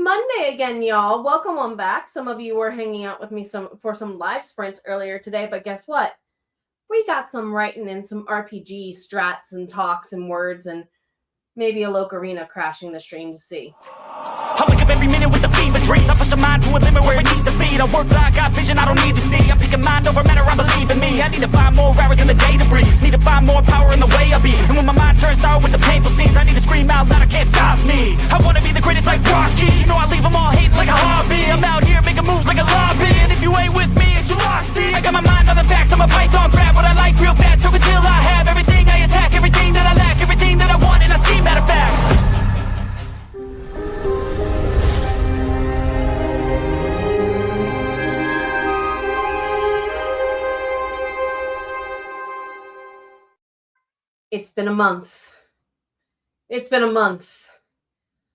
Monday again, y'all. Welcome on back. Some of you were hanging out with me for some live sprints earlier today, but guess what? We got some writing and some RPG strats and talks and words and maybe a Locarina crashing the stream to see. I wake up every minute with the fever dreams. I push a mind to a limit where it needs to be. I work blind, got vision I don't need to see. I'm picking mind over matter, I believe in me. I need to find more hours in the day to breathe. Need to find more power in the way I be. And when my mind turns sour with the painful scenes, I need to scream out loud, I can't stop me. I wanna be the greatest like Rocky. You know I leave them all hating like a hobby. I'm out here making moves like a lobby. And if you ain't with me, it's your loss. See, I got my mind on the facts. I'm a python, grab what I like real fast. Took until I have everything I attack, everything that I lack, everything that I want, and I see matter of fact. It's been a month. It's been a month.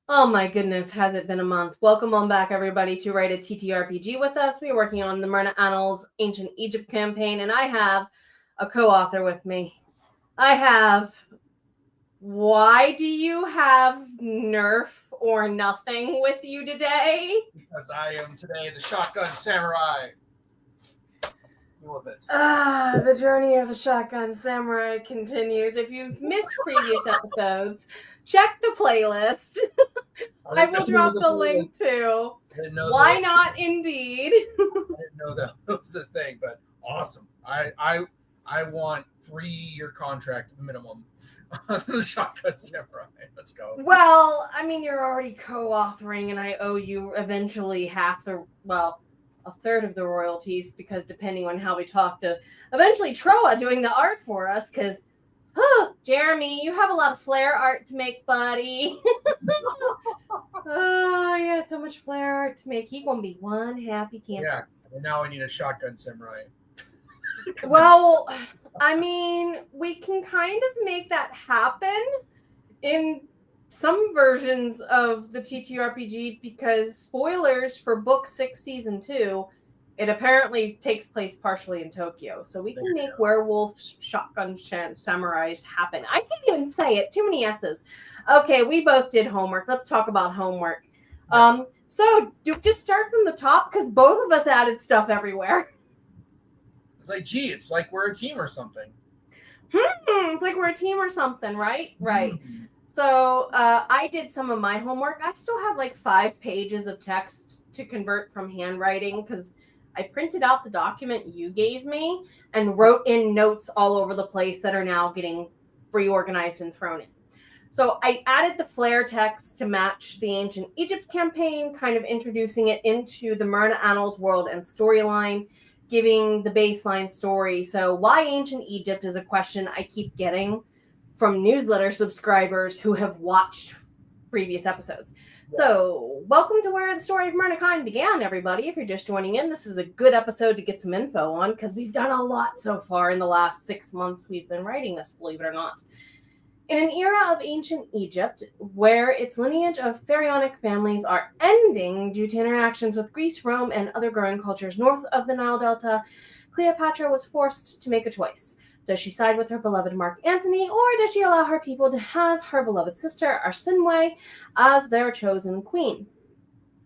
Oh my goodness, has it been a month? Welcome on back, everybody, to write a TTRPG with us. We're working on the Myrna Annals Ancient Egypt campaign, and I have a co-author with me. I have... Why do you have Nerf or nothing with you today? Because I am today the Shotgun Samurai. The journey of the Shotgun Samurai continues. If you've missed previous episodes, check the playlist. I will drop the link too. Why not? Indeed. I didn't know that was the thing, but awesome. I want 3-year contract minimum on the Shotgun Samurai. Let's go. Well, I mean, you're already co-authoring, and I owe you eventually a third of the royalties, because depending on how we talk to eventually Troa doing the art for us, because Jeremy, you have a lot of flair art to make, buddy. Oh, yeah, so much flair art to make. He gonna be one happy camper. Yeah, and now I need a Shotgun Samurai. Well, I mean, we can kind of make that happen in some versions of the TTRPG, because spoilers for book 6 season 2, it apparently takes place partially in Tokyo, so we can make werewolf shotgun samurais happen. I can't even say it, too many S's. Okay, we both did homework. Let's talk about homework. So just start from the top, because both of us added stuff everywhere. It's like, gee, it's like we're a team or something. It's like we're a team or something, right? Right. So I did some of my homework. I still have like 5 pages of text to convert from handwriting, because I printed out the document you gave me and wrote in notes all over the place that are now getting reorganized and thrown in. So I added the flair text to match the Ancient Egypt campaign, kind of introducing it into the Myrna Annals world and storyline, giving the baseline story. So why Ancient Egypt is a question I keep getting from newsletter subscribers who have watched previous episodes. Yeah. So, welcome to where the story of Myrna began, everybody. If you're just joining in, this is a good episode to get some info on, because we've done a lot so far in the last 6 months we've been writing this, believe it or not. In an era of ancient Egypt, where its lineage of pharaonic families are ending due to interactions with Greece, Rome, and other growing cultures north of the Nile Delta, Cleopatra was forced to make a choice. Does she side with her beloved Mark Antony, or does she allow her people to have her beloved sister, Arsinoe, as their chosen queen?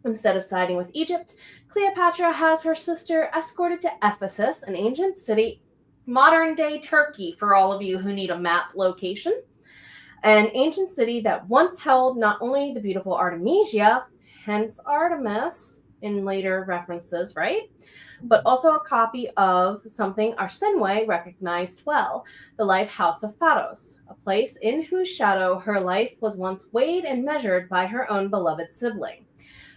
Instead of siding with Egypt, Cleopatra has her sister escorted to Ephesus, an ancient city, modern-day Turkey, for all of you who need a map location. An ancient city that once held not only the beautiful Artemisia, hence Artemis in later references, right? But also a copy of something Arsinoe recognized well, the lighthouse of Pharos, a place in whose shadow her life was once weighed and measured by her own beloved sibling.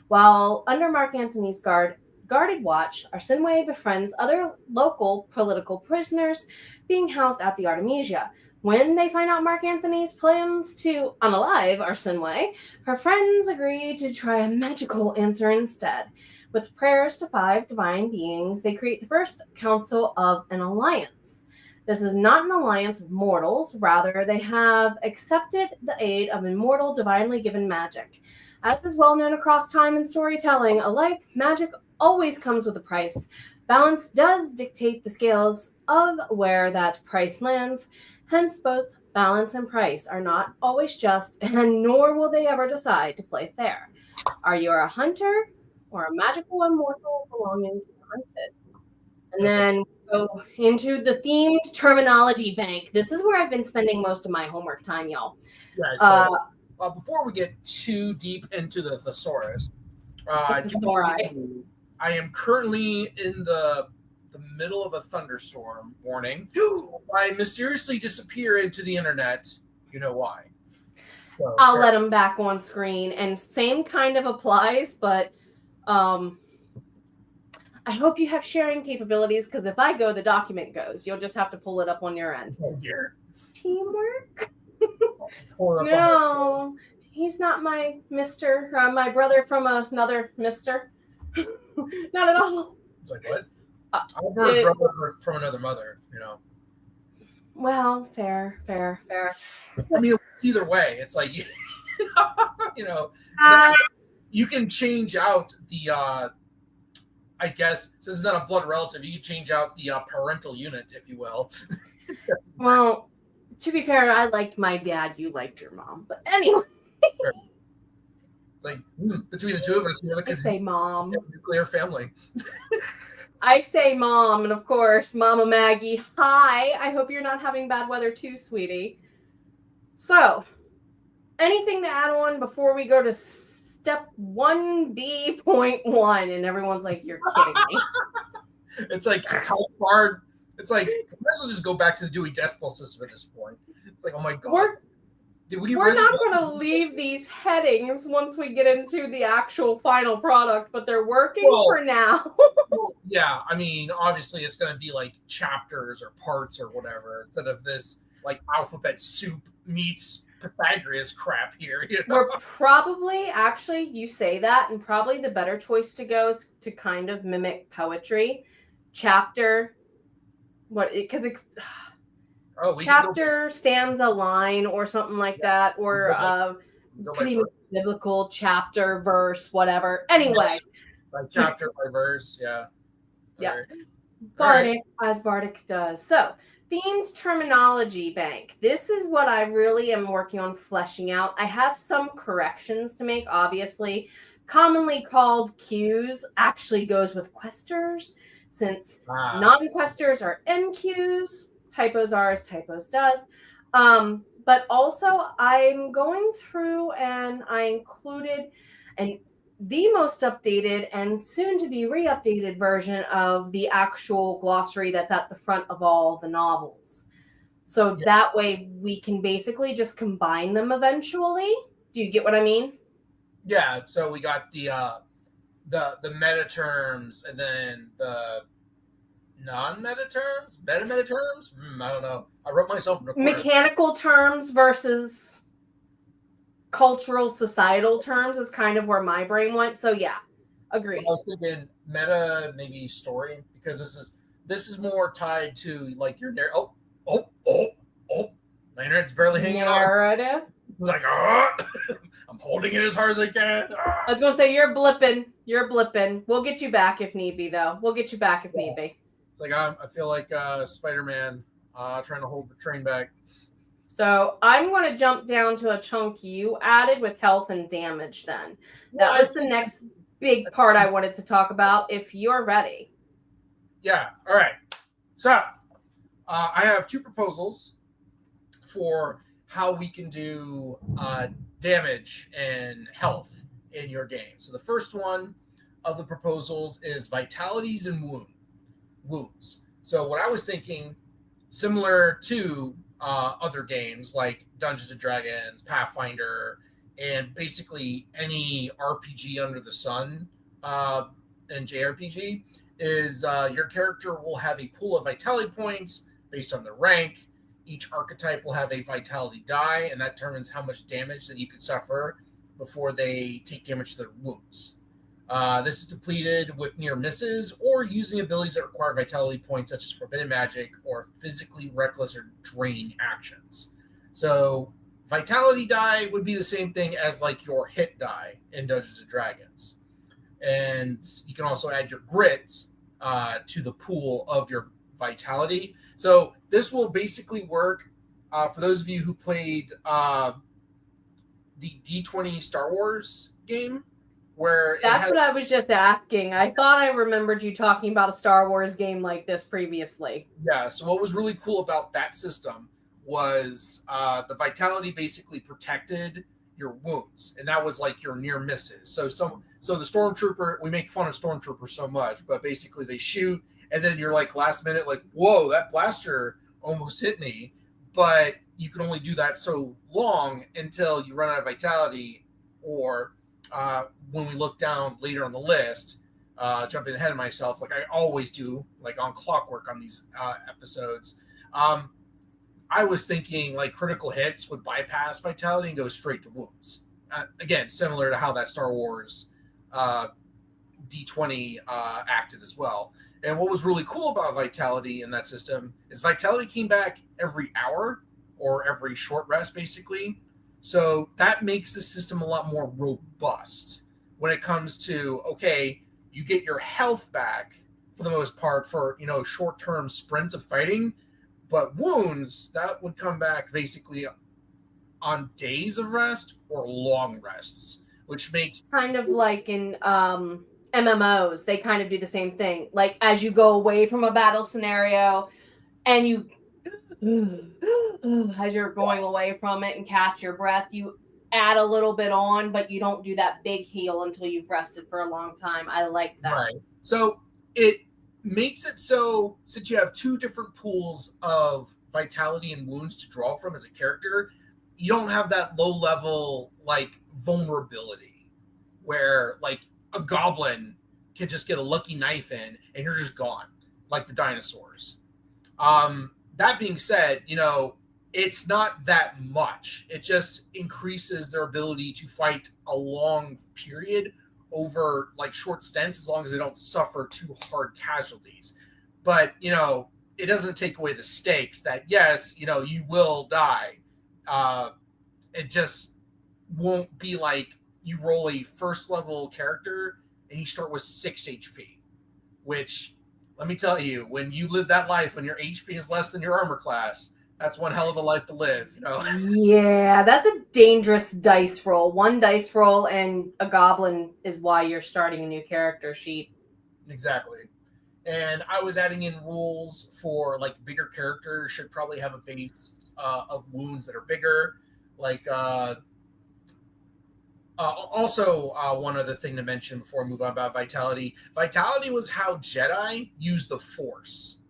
While under Mark Antony's guarded watch, Arsinoe befriends other local political prisoners being housed at the Artemisia. When they find out Mark Antony's plans to unalive Arsinoe, her friends agree to try a magical answer instead. With prayers to 5 divine beings, they create the first council of an alliance. This is not an alliance of mortals, rather they have accepted the aid of immortal, divinely given magic. As is well known across time and storytelling alike, magic always comes with a price. Balance does dictate the scales of where that price lands, hence both balance and price are not always just, and nor will they ever decide to play fair. Are you a hunter or a magical immortal belonging to the hunted? And then go into the themed terminology bank. This is where I've been spending most of my homework time, y'all. Yeah, so before we get too deep into the thesaurus, I am currently in the middle of a thunderstorm warning. So if I mysteriously disappear into the internet, you know why. So, I'll let them back on screen, and same kind of applies, but I hope you have sharing capabilities, because if I go, the document goes. You'll just have to pull it up on your end. Oh dear. Teamwork? No, he's not my mister, my brother from another mister. Not at all. It's like, what? I've heard brother from another mother, you know. Well, fair. I mean, it's either way. It's like, you know, you can change out the, I guess, since it's not a blood relative, you can change out the parental unit, if you will. Well, to be fair, I liked my dad, you liked your mom. But anyway. It's like, between the two of us, I say mom. Nuclear family. I say mom, and of course, Mama Maggie, hi. I hope you're not having bad weather too, sweetie. So, anything to add on before we go to step 1B.1? And everyone's like, you're kidding me. It's like, how far? It's like, might as well just go back to the Dewey Decimal System at this point. It's like, oh my God. We're not going to leave these headings once we get into the actual final product, but they're working for now. Yeah, I mean, obviously it's going to be like chapters or parts or whatever, instead of this like alphabet soup meets Pythagoras crap here. You know? We're probably, actually, you say that, and probably the better choice to go is to kind of mimic poetry. Chapter, because it's... chapter, stanza, line, or something like that, or pretty biblical chapter, verse, whatever. Anyway, by chapter, by verse, yeah. Bardic, as Bardic does. So, themed terminology bank. This is what I really am working on fleshing out. I have some corrections to make. Obviously, commonly called queues actually goes with questers, since non-questers are NQs. Typos are as typos does. But also I'm going through and I included the most updated and soon to be re-updated version of the actual glossary that's at the front of all the novels. So that way we can basically just combine them eventually. Do you get what I mean? Yeah, so we got the meta terms and then the non-meta terms? Meta terms? I don't know. I wrote myself in a corner. Mechanical terms versus cultural, societal terms is kind of where my brain went. So yeah, agreed. I was thinking meta, maybe story, because this is more tied to like your narrative. My internet's barely hanging on. It's like, I'm holding it as hard as I can. I was gonna say you're blipping. We'll get you back if need be, though. Need be. It's like I feel like Spider-Man trying to hold the train back. So I'm going to jump down to a chunk you added with health and damage then. That was the next big part I wanted to talk about, if you're ready. Yeah, all right. So I have two proposals for how we can do damage and health in your game. So the first one of the proposals is vitalities and wounds. So what I was thinking, similar to other games like Dungeons and Dragons, Pathfinder, and basically any RPG under the sun and JRPG, is your character will have a pool of vitality points based on their rank. Each archetype will have a vitality die, and that determines how much damage that you could suffer before they take damage to their wounds. This is depleted with near misses or using abilities that require vitality points, such as forbidden magic or physically reckless or draining actions. So vitality die would be the same thing as like your hit die in Dungeons and Dragons. And you can also add your grit to the pool of your vitality. So this will basically work for those of you who played the D20 Star Wars game. where That's what I was just asking. I thought I remembered you talking about a Star Wars game like this previously. Yeah, so what was really cool about that system was the vitality basically protected your wounds, and that was like your near misses. So the stormtrooper, we make fun of stormtroopers so much, but basically they shoot, and then you're like last minute, like, whoa, that blaster almost hit me, but you can only do that so long until you run out of vitality, or when we look down later on the list, jumping ahead of myself, like I always do, like on clockwork on these episodes. I was thinking like critical hits would bypass vitality and go straight to wounds. Again, similar to how that Star Wars D20 acted as well. And what was really cool about vitality in that system is vitality came back every hour or every short rest, basically. So that makes the system a lot more robust when it comes to, okay, you get your health back for the most part for, short-term sprints of fighting, but wounds, that would come back basically on days of rest or long rests, which makes... Kind of like in MMOs, they kind of do the same thing. Like as you go away from a battle scenario and you... as you're going away from it and catch your breath, you add a little bit on, but you don't do that big heal until you've rested for a long time. I like that. Right. So it makes it so, since you have two different pools of vitality and wounds to draw from as a character, you don't have that low level like vulnerability where like a goblin can just get a lucky knife in and you're just gone, like the dinosaurs. That being said, it's not that much. It just increases their ability to fight a long period over like short stints, as long as they don't suffer too hard casualties. But, it doesn't take away the stakes that, yes, you will die. It just won't be like you roll a first level character and you start with 6 HP, which, let me tell you, when you live that life, when your HP is less than your armor class, that's one hell of a life to live, Yeah, that's a dangerous dice roll. One dice roll and a goblin is why you're starting a new character sheet. Exactly. And I was adding in rules for like bigger characters should probably have a base of wounds that are bigger. Like also one other thing to mention before I move on about vitality. Vitality was how Jedi used the Force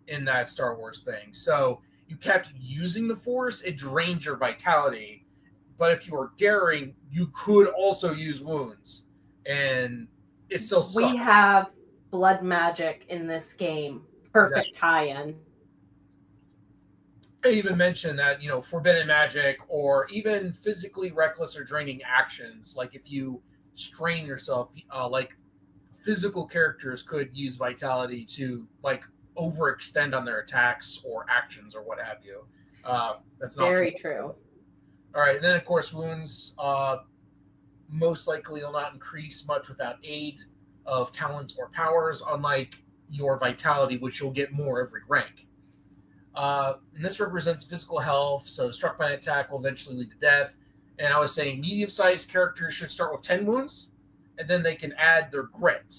in that Star Wars thing. So you kept using the Force, it drained your vitality. But if you were daring, you could also use wounds. And it still sucks. We have blood magic in this game. Perfect tie-in. I even mentioned that, forbidden magic or even physically reckless or draining actions. Like if you strain yourself, like physical characters could use vitality to like overextend on their attacks or actions or what have you. That's not very true. All right. And then of course, wounds most likely will not increase much without aid of talents or powers, unlike your vitality, which you'll get more every rank. And this represents physical health, so struck by an attack will eventually lead to death. And I was saying medium-sized characters should start with 10 wounds, and then they can add their grit.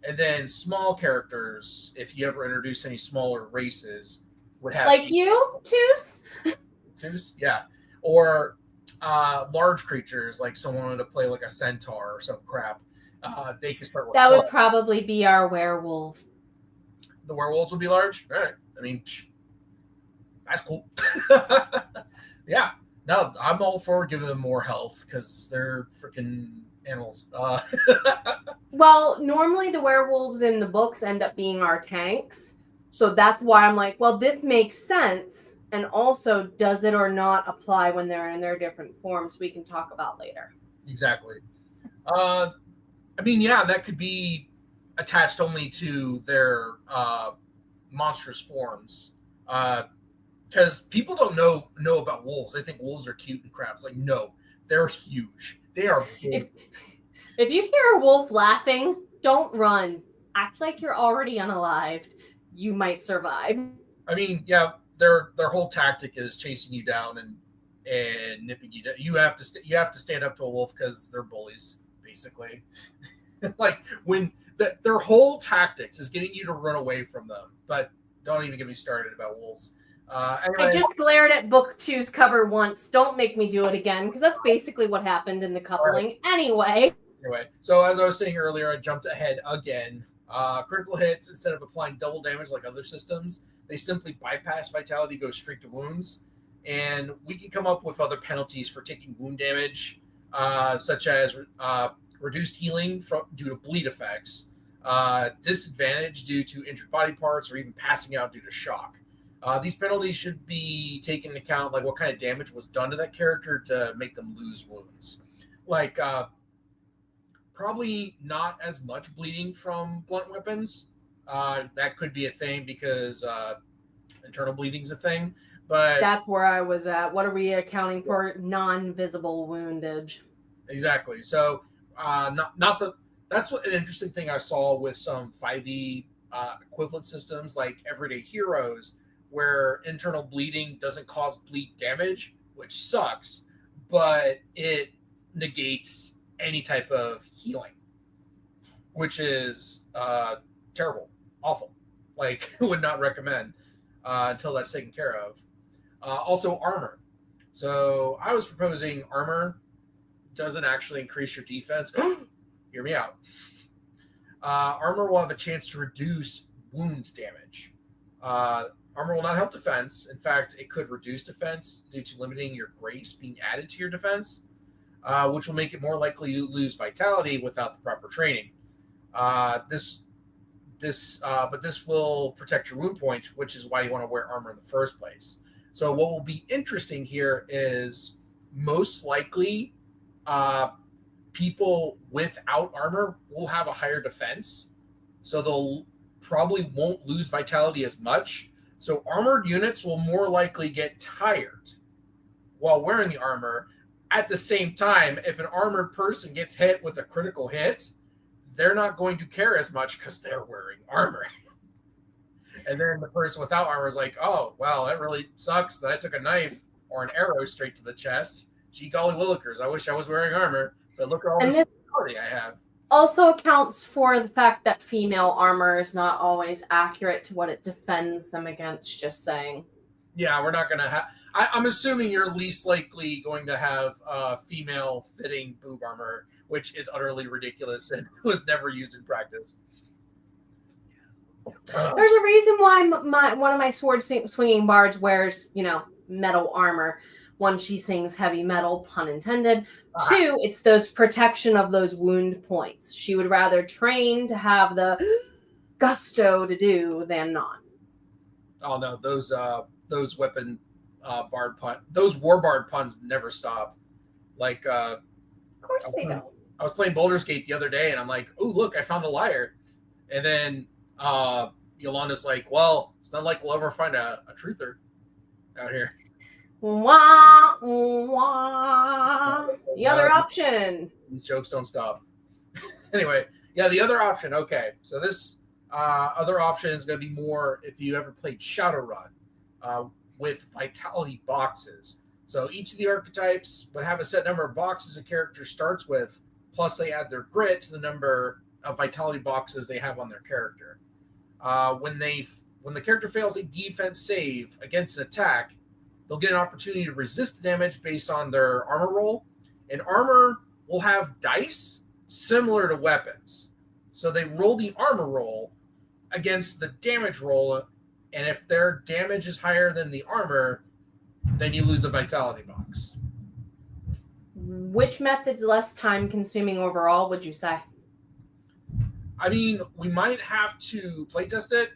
And then small characters, if you ever introduce any smaller races, would have... Like you, Toos? Toos, yeah. Or large creatures, like someone wanted to play like a centaur or some crap. They could start with... That would probably be our werewolves. The werewolves would be large? All right. I mean... That's cool. Yeah. No, I'm all for giving them more health because they're freaking animals. Well, normally the werewolves in the books end up being our tanks. So that's why I'm like, well, this makes sense. And also, does it or not apply when they're in their different forms we can talk about later. Exactly. I mean, yeah, that could be attached only to their monstrous forms. Because people don't know about wolves. They think wolves are cute and crap. It's like, no, they're huge. They are big. If you hear a wolf laughing, don't run. Act like you're already unalived. You might survive. I mean, yeah, their whole tactic is chasing you down and nipping you down. You have to stand up to a wolf because they're bullies, basically. basically. Like when their whole tactics is getting you to run away from them. But don't even get me started about wolves. Anyway. I just glared at book 2's cover once. Don't make me do it again, because that's basically what happened in the coupling. Anyway, so as I was saying earlier, I jumped ahead again. Critical hits, instead of applying double damage like other systems, they simply bypass vitality, go straight to wounds. And we can come up with other penalties for taking wound damage, such as reduced healing due to bleed effects, disadvantage due to injured body parts, or even passing out due to shock. These penalties should be taken into account, like what kind of damage was done to that character to make them lose wounds. Like, probably not as much bleeding from blunt weapons. That could be a thing because internal bleeding's a thing. But that's where I was at. What are we accounting for? Non-visible woundage. Exactly. So, that's an interesting thing I saw with some 5e equivalent systems like Everyday Heroes, where internal bleeding doesn't cause bleed damage, which sucks, but it negates any type of healing, which is terrible, awful. Like, would not recommend until that's taken care of. Also, armor. So I was proposing armor doesn't actually increase your defense. Hear me out. Armor will have a chance to reduce wound damage. Armor will not help defense. In fact, it could reduce defense due to limiting your grace being added to your defense, which will make it more likely you lose vitality without the proper training. But this will protect your wound point, which is why you want to wear armor in the first place. So what will be interesting here is most likely people without armor will have a higher defense, so they'll probably won't lose vitality as much. So armored units will more likely get tired while wearing the armor. At the same time, if an armored person gets hit with a critical hit, they're not going to care as much because they're wearing armor. And then the person without armor is like, oh, well, that really sucks that I took a knife or an arrow straight to the chest. Gee golly willikers, I wish I was wearing armor, but look at all this vitality I have. Also accounts for the fact that female armor is not always accurate to what it defends them against, just saying. Yeah, we're not going to have... I'm assuming you're least likely going to have female-fitting boob armor, which is utterly ridiculous and was never used in practice. There's a reason why one of my sword swinging bards wears, metal armor. One, she sings heavy metal, pun intended. Two, it's those protection of those wound points. She would rather train to have the gusto to do than not. Oh no, those weapon bard pun, those war bard puns never stop. Like, of course they don't. I was playing Baldur's Gate the other day, and I'm like, "Oh, look, I found a liar," and then Yolanda's like, "Well, it's not like we'll ever find a truther out here." Wah, wah. The other option. These jokes don't stop. Anyway, yeah, the other option. Okay, so this other option is going to be more if you ever played Shadowrun with vitality boxes. So each of the archetypes would have a set number of boxes a character starts with, plus they add their grit to the number of vitality boxes they have on their character. When the character fails a defense save against an attack, they'll get an opportunity to resist the damage based on their armor roll. And armor will have dice similar to weapons. So they roll the armor roll against the damage roll, and if their damage is higher than the armor, then you lose a vitality box. Which method's less time consuming overall, would you say? I mean, we might have to playtest it.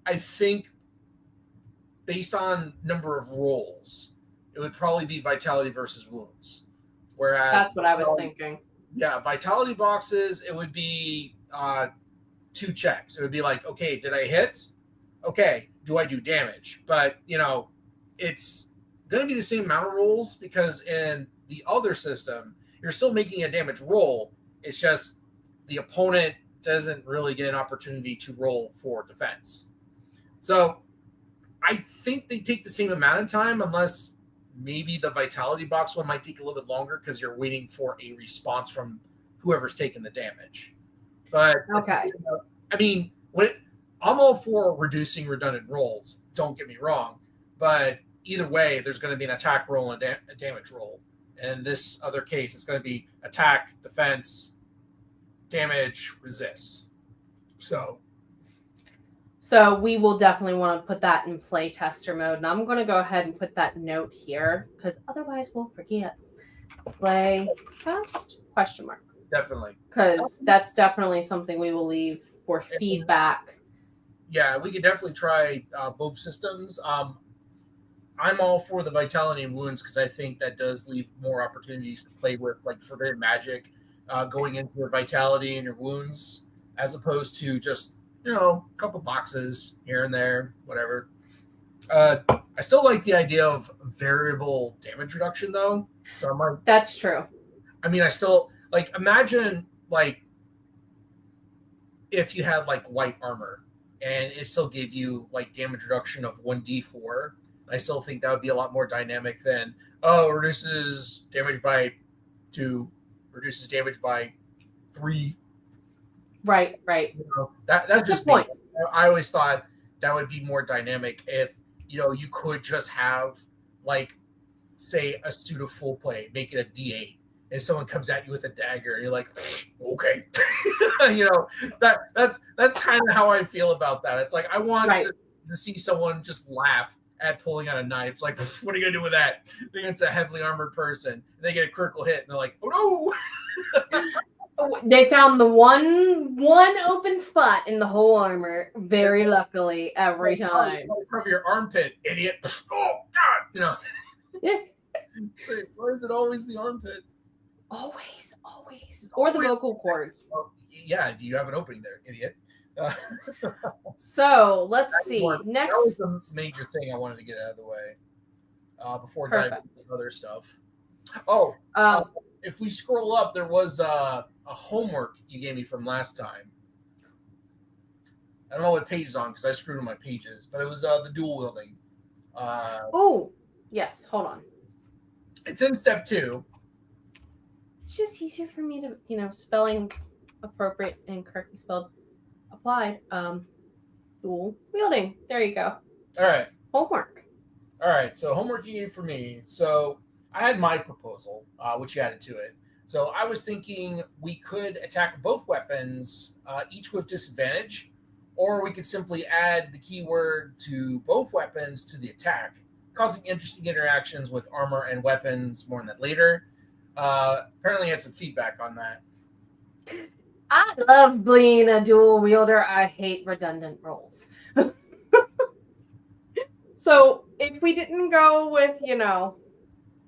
I think based on number of rolls, it would probably be vitality versus wounds. Whereas that's what I was thinking. Yeah, vitality boxes, it would be 2 checks. It would be like, okay, did I hit? Okay, do I do damage? But, it's going to be the same amount of rolls because in the other system, you're still making a damage roll. It's just the opponent doesn't really get an opportunity to roll for defense. So I think they take the same amount of time, unless maybe the vitality box one might take a little bit longer because you're waiting for a response from whoever's taking the damage. But Okay. I mean, I'm all for reducing redundant rolls. Don't get me wrong, but either way, there's going to be an attack roll and a damage roll. In this other case, it's going to be attack, defense, damage, resist. So we will definitely want to put that in play tester mode. And I'm going to go ahead and put that note here because otherwise we'll forget. Play test ? Definitely. Because that's definitely something we will leave for feedback. Yeah, we could definitely try both systems. I'm all for the vitality and wounds because I think that does leave more opportunities to play with, like forbidden magic, going into your vitality and your wounds, as opposed to just, a couple boxes here and there, whatever. I still like the idea of variable damage reduction, though. So I'm like, that's true. I mean, I still imagine if you had light armor and it still gave you damage reduction of 1d4. I still think that would be a lot more dynamic than reduces damage by 2, reduces damage by 3. Right. That's just point. I always thought that would be more dynamic if you could just have say a suit of full plate, make it a D8, and someone comes at you with a dagger, and you're like, okay, that's kind of how I feel about that. It's I want to see someone just laugh at pulling out a knife. What are you gonna do with that against a heavily armored person? And they get a critical hit, and they're like, oh no. They found the one open spot in the whole armor, very luckily, every time. From your armpit, idiot. Oh, God. Why is it always the armpits? Always. Or the vocal cords. Well, yeah, do you have an opening there, idiot? So, let's see. Next. That was a major thing I wanted to get out of the way before diving into other stuff. Oh, if we scroll up, there was a homework you gave me from last time. I don't know what page it's on because I screwed in my pages, but it was the dual wielding. Yes. Hold on. It's in step 2. It's just easier for me to, spelling appropriate and correctly spelled. Applied. Dual wielding. There you go. All right. Homework. All right. So homework you gave for me. So I had my proposal, which you added to it. So I was thinking we could attack both weapons, each with disadvantage, or we could simply add the keyword to both weapons to the attack, causing interesting interactions with armor and weapons. More on that later. Apparently I had some feedback on that. I love being a dual wielder. I hate redundant rolls. So if we didn't go with,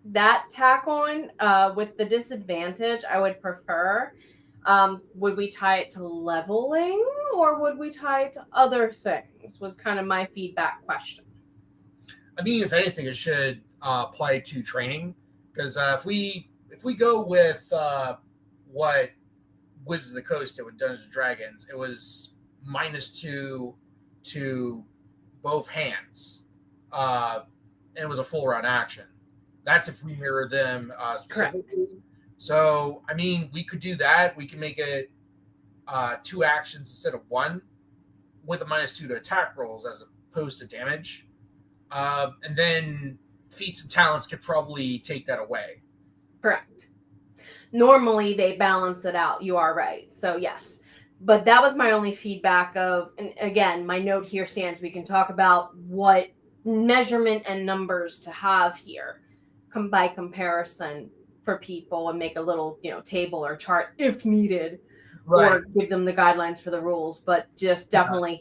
that tack on with the disadvantage, I would prefer. Would we tie it to leveling or would we tie it to other things? Was kind of my feedback question. I mean, if anything, it should apply to training because if we go with what Wizards of the Coast did with Dungeons and Dragons, it was -2 to both hands. And it was a full round action. That's if we mirror them specifically. Correct. So, I mean, we could do that. We can make it 2 actions instead of 1 with a -2 to attack rolls as opposed to damage. And then feats and talents could probably take that away. Correct. Normally, they balance it out. You are right. So, yes. But that was my only feedback of, and again, my note here stands. We can talk about what measurement and numbers to have here by comparison for people and make a little, table or chart if needed, or give them the guidelines for the rules. But just definitely,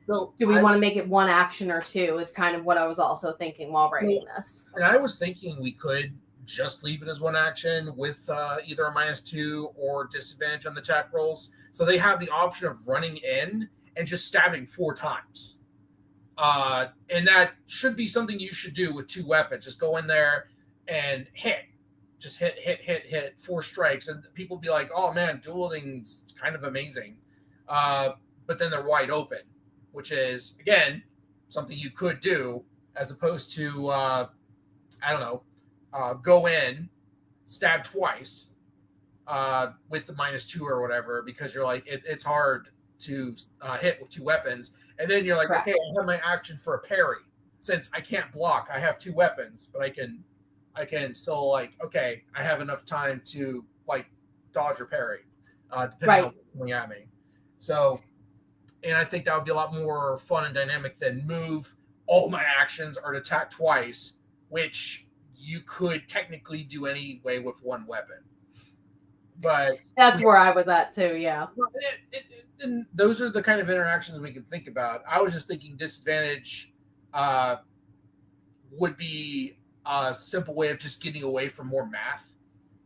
So do we want to make it 1 action or 2 is kind of what I was also thinking while writing this. And I was thinking we could just leave it as 1 action with either a -2 or disadvantage on the attack rolls. So they have the option of running in and just stabbing 4 times. And that should be something you should do with 2 weapons. Just go in there and hit. Just hit 4 strikes. And people be like, oh man, dueling's kind of amazing. But then they're wide open, which is, again, something you could do as opposed to, go in, stab twice, with the -2 or whatever, because you're like, it's hard to hit with 2 weapons. And then you're like, Correct. okay, I have my action for a parry. Since I can't block, I have 2 weapons, but I can still, like, okay, I have enough time to, like, dodge or parry, depending on what's coming at me. So, and I think that would be a lot more fun and dynamic than move. All my actions are to attack twice, which you could technically do anyway with 1 weapon. But that's where I was at too. Yeah. And those are the kind of interactions we can think about. I was just thinking disadvantage would be a simple way of just getting away from more math.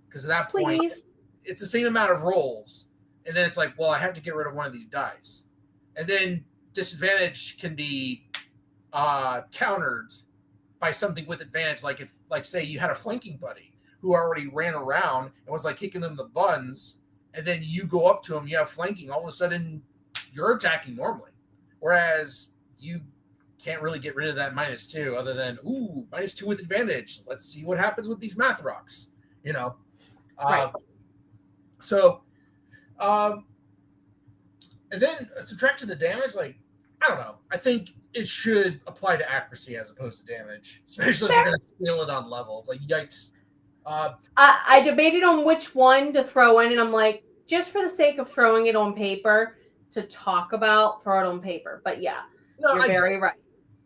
Because at that point, it's the same amount of rolls. And then it's like, well, I have to get rid of one of these dice. And then disadvantage can be countered by something with advantage. Like if, like, say you had a flanking buddy who already ran around and was like kicking them the buns, and then you go up to him, you have flanking, all of a sudden you're attacking normally. Whereas you can't really get rid of that -2 other than, ooh, -2 with advantage. Let's see what happens with these math rocks, you know? Right. So, and then subtract to the damage, like, I don't know. I think it should apply to accuracy as opposed to damage, especially if you're going to scale it on level. It's like, yikes. I debated on which one to throw in, and I'm like, just for the sake of throwing it on paper to talk about, throw it on paper. But yeah, you're very right.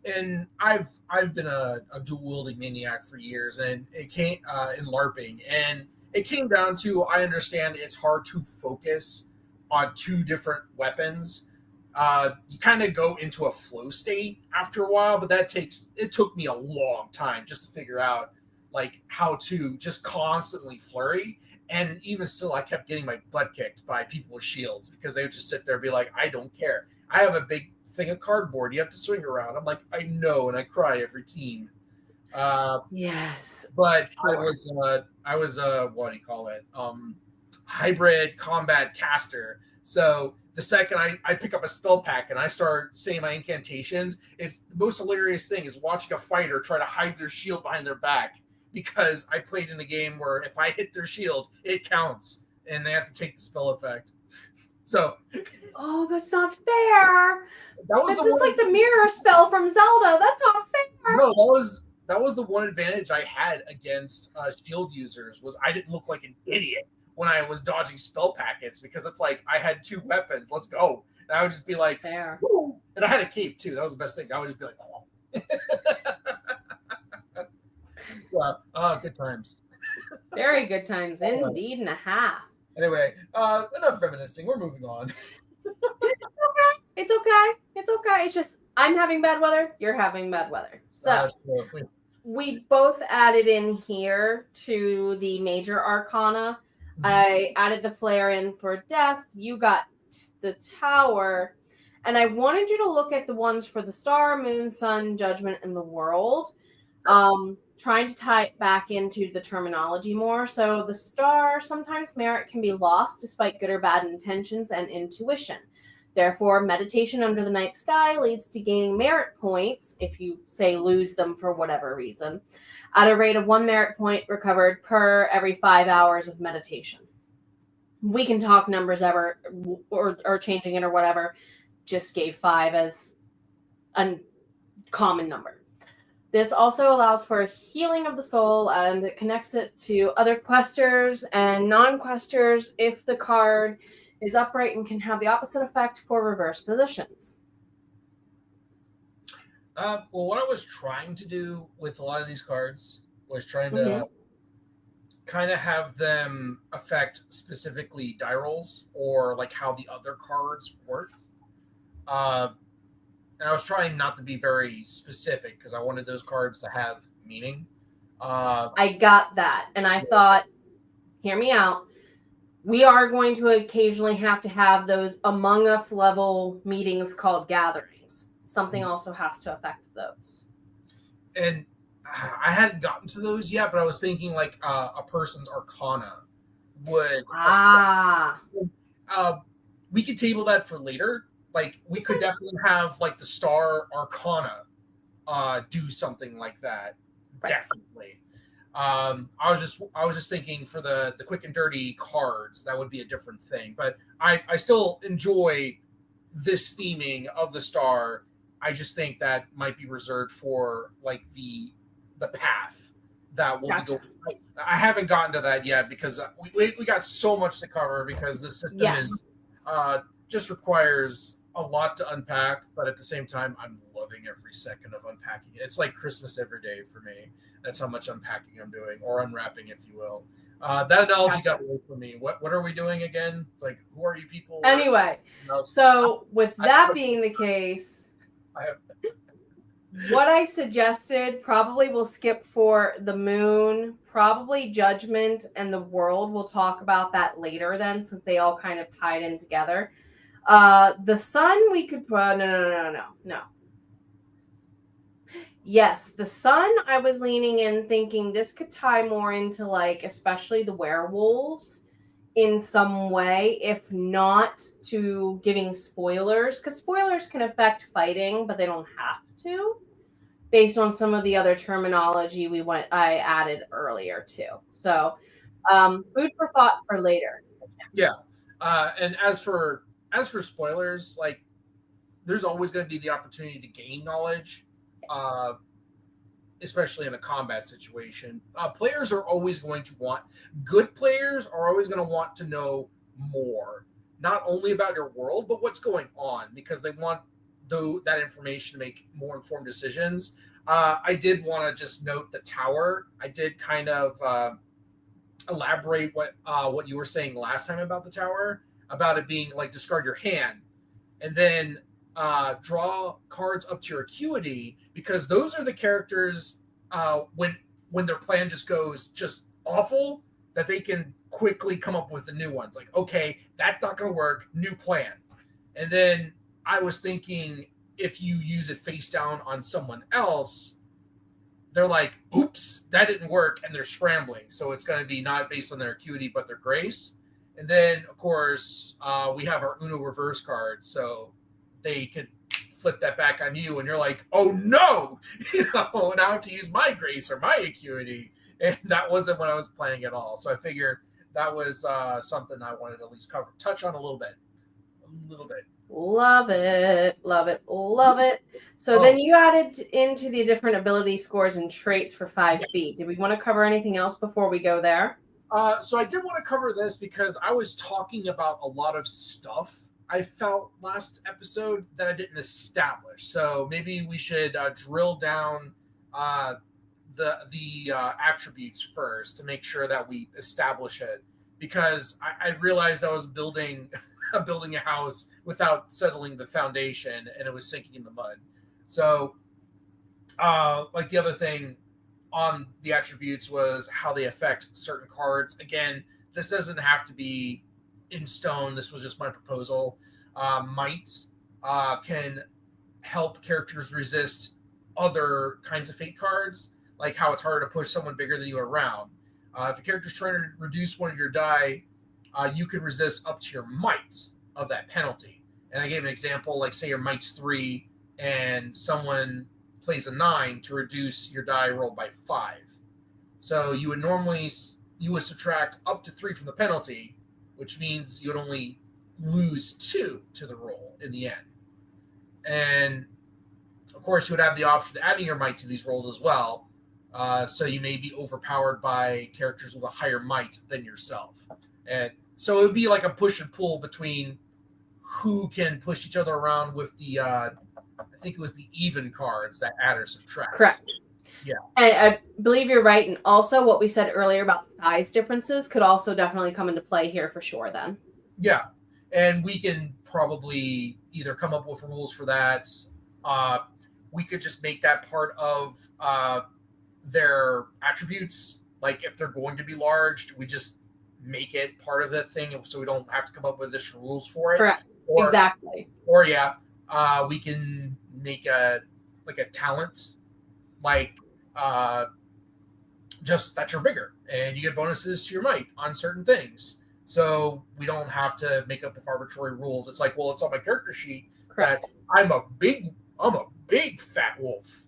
And I've been a dual wielding maniac for years, and it came in LARPing, and it came down to, I understand it's hard to focus on 2 different weapons. You kind of go into a flow state after a while, but it took me a long time just to figure out, like, how to just constantly flurry. And even still, I kept getting my butt kicked by people with shields because they would just sit there and be like, I don't care. I have a big thing of cardboard you have to swing around. I'm like, I know, and I cry every team. Yes. But sure. I was what do you call it? Hybrid combat caster. So the second I pick up a spell pack and I start saying my incantations, it's the most hilarious thing is watching a fighter try to hide their shield behind their back. Because I played in a game where if I hit their shield, it counts, and they have to take the spell effect. So, oh, that's not fair. That's just like the mirror spell from Zelda. That's not fair. No, that was the one advantage I had against shield users was I didn't look like an idiot when I was dodging spell packets because it's like I had 2 weapons. Let's go. And I would just be like, fair. Woo! And I had a cape too. That was the best thing. I would just be like, good times. Very good times, indeed, and a half. Anyway, enough reminiscing. We're moving on. It's okay. It's just I'm having bad weather. You're having bad weather. So we both added in here to the major arcana. Mm-hmm. I added the flare in for death. You got the tower. And I wanted you to look at the ones for the star, moon, sun, judgment, and the world. Trying to tie it back into the terminology more. So the star, sometimes merit can be lost despite good or bad intentions and intuition. Therefore, meditation under the night sky leads to gaining merit points, if you, say, lose them for whatever reason, at a rate of 1 merit point recovered per every 5 hours of meditation. We can talk numbers ever or changing it or whatever. Just gave 5 as a common number. This also allows for healing of the soul, and it connects it to other questers and non-questers if the card is upright and can have the opposite effect for reverse positions. Well, what I was trying to do with a lot of these cards was trying to kind of have them affect specifically die rolls or like how the other cards worked. And I was trying not to be very specific because I wanted those cards to have meaning. I got that. And I thought, hear me out. We are going to occasionally have to have those Among Us level meetings called gatherings. Something also has to affect those. And I hadn't gotten to those yet, but I was thinking like a person's arcana would. We could table that for later. Like, we could definitely have, like, the Star Arcana do something like that. Right. Definitely. I was just thinking for the quick and dirty cards, that would be a different thing. But I still enjoy this theming of the star. I just think that might be reserved for like the path that will be going. I haven't gotten to that yet because we got so much to cover because the system is just requires a lot to unpack, but at the same time, I'm loving every second of unpacking it. It's like Christmas every day for me. That's how much unpacking I'm doing, or unwrapping, if you will. That analogy got away from me. What are we doing again? It's like, who are you people? Anyway, so with that being the case, what I suggested, probably we'll skip for the moon, probably judgment, and the world. We'll talk about that later then, since they all kind of tied in together. The sun we could put, no. Yes, the sun, I was leaning in thinking this could tie more into like, especially the werewolves in some way, if not to giving spoilers, because spoilers can affect fighting, but they don't have to, based on some of the other terminology I added earlier too. So, food for thought for later. Yeah, and as for spoilers, like there's always going to be the opportunity to gain knowledge, especially in a combat situation. Players are always going to want, good players are always going to want to know more, not only about your world, but what's going on, because they want that information to make more informed decisions. I did want to just note the tower. I did kind of elaborate what you were saying last time about the tower, about it being like discard your hand and then draw cards up to your acuity, because those are the characters when their plan just goes just awful, that they can quickly come up with the new ones. Like, okay, that's not going to work. New plan. And then I was thinking, if you use it face down on someone else, they're like, oops, that didn't work, and they're scrambling. So it's going to be not based on their acuity, but their grace. And then, of course, we have our Uno reverse card, so they could flip that back on you, and you're like, oh no, now I have to use my grace or my acuity. And that wasn't what I was planning at all. So I figured that was something I wanted to at least touch on a little bit. Love it. So then you added into the different ability scores and traits for 5 feet. Did we want to cover anything else before we go there? So I did want to cover this because I was talking about a lot of stuff I felt last episode that I didn't establish. So maybe we should drill down the attributes first to make sure that we establish it, because I realized I was building a house without settling the foundation, and it was sinking in the mud. So like the other thing on the attributes was how they affect certain cards. Again, this doesn't have to be in stone. This was just my proposal. Might can help characters resist other kinds of fate cards, like how it's harder to push someone bigger than you around. If a character's trying to reduce one of your die, you can resist up to your might of that penalty. And I gave an example, like say your might's 3 and someone plays a 9 to reduce your die roll by 5. So you would subtract up to 3 from the penalty, which means you would only lose 2 to the roll in the end. And of course, you would have the option of adding your might to these rolls as well. So you may be overpowered by characters with a higher might than yourself. And so it would be like a push and pull between who can push each other around with the, I think it was the even cards that add or subtract. Correct. Yeah. And I believe you're right. And also what we said earlier about size differences could also definitely come into play here for sure then. Yeah. And we can probably either come up with rules for that. We could just make that part of their attributes. Like if they're going to be large, we just make it part of the thing so we don't have to come up with additional rules for it. Correct. Exactly. Or we can make a talent, like just that you're bigger and you get bonuses to your might on certain things. So we don't have to make up with arbitrary rules. It's like, well, it's on my character sheet. Correct. That I'm a big I'm a big fat wolf,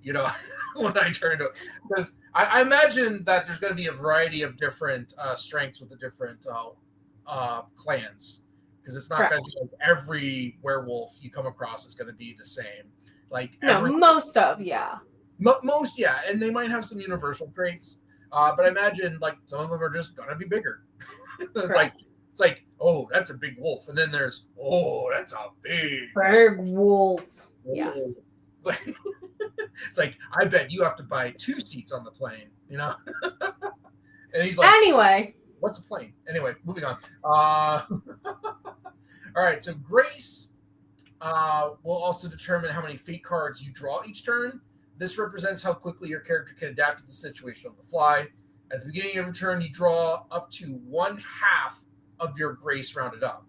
when I turn into, because I imagine that there's going to be a variety of different strengths with the different clans, because it's not going to be like every werewolf you come across is going to be the same. Like most, and they might have some universal traits, but I imagine like some of them are just going to be bigger. It's like, oh, that's a big wolf, and then there's, oh, that's a big wolf. Yes. It's like, I bet you have to buy 2 seats on the plane, And he's like, anyway, what's a plane? Anyway, moving on. All right, so Grace will also determine how many fate cards you draw each turn. This represents how quickly your character can adapt to the situation on the fly. At the beginning of your turn, you draw up to 1/2 of your Grace rounded up.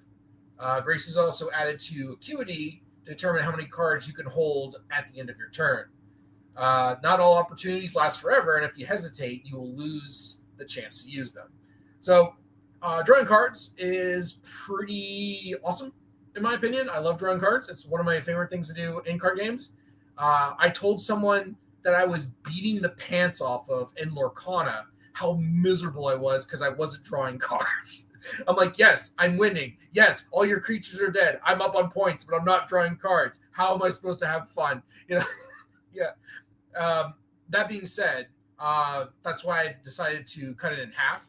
Grace is also added to Acuity to determine how many cards you can hold at the end of your turn. Not all opportunities last forever, and if you hesitate, you will lose the chance to use them. So drawing cards is pretty awesome, in my opinion. I love drawing cards. It's one of my favorite things to do in card games. I told someone that I was beating the pants off of in Lorcana how miserable I was because I wasn't drawing cards. I'm like, yes, I'm winning. Yes, all your creatures are dead. I'm up on points, but I'm not drawing cards. How am I supposed to have fun? Yeah. That being said, that's why I decided to cut it in half.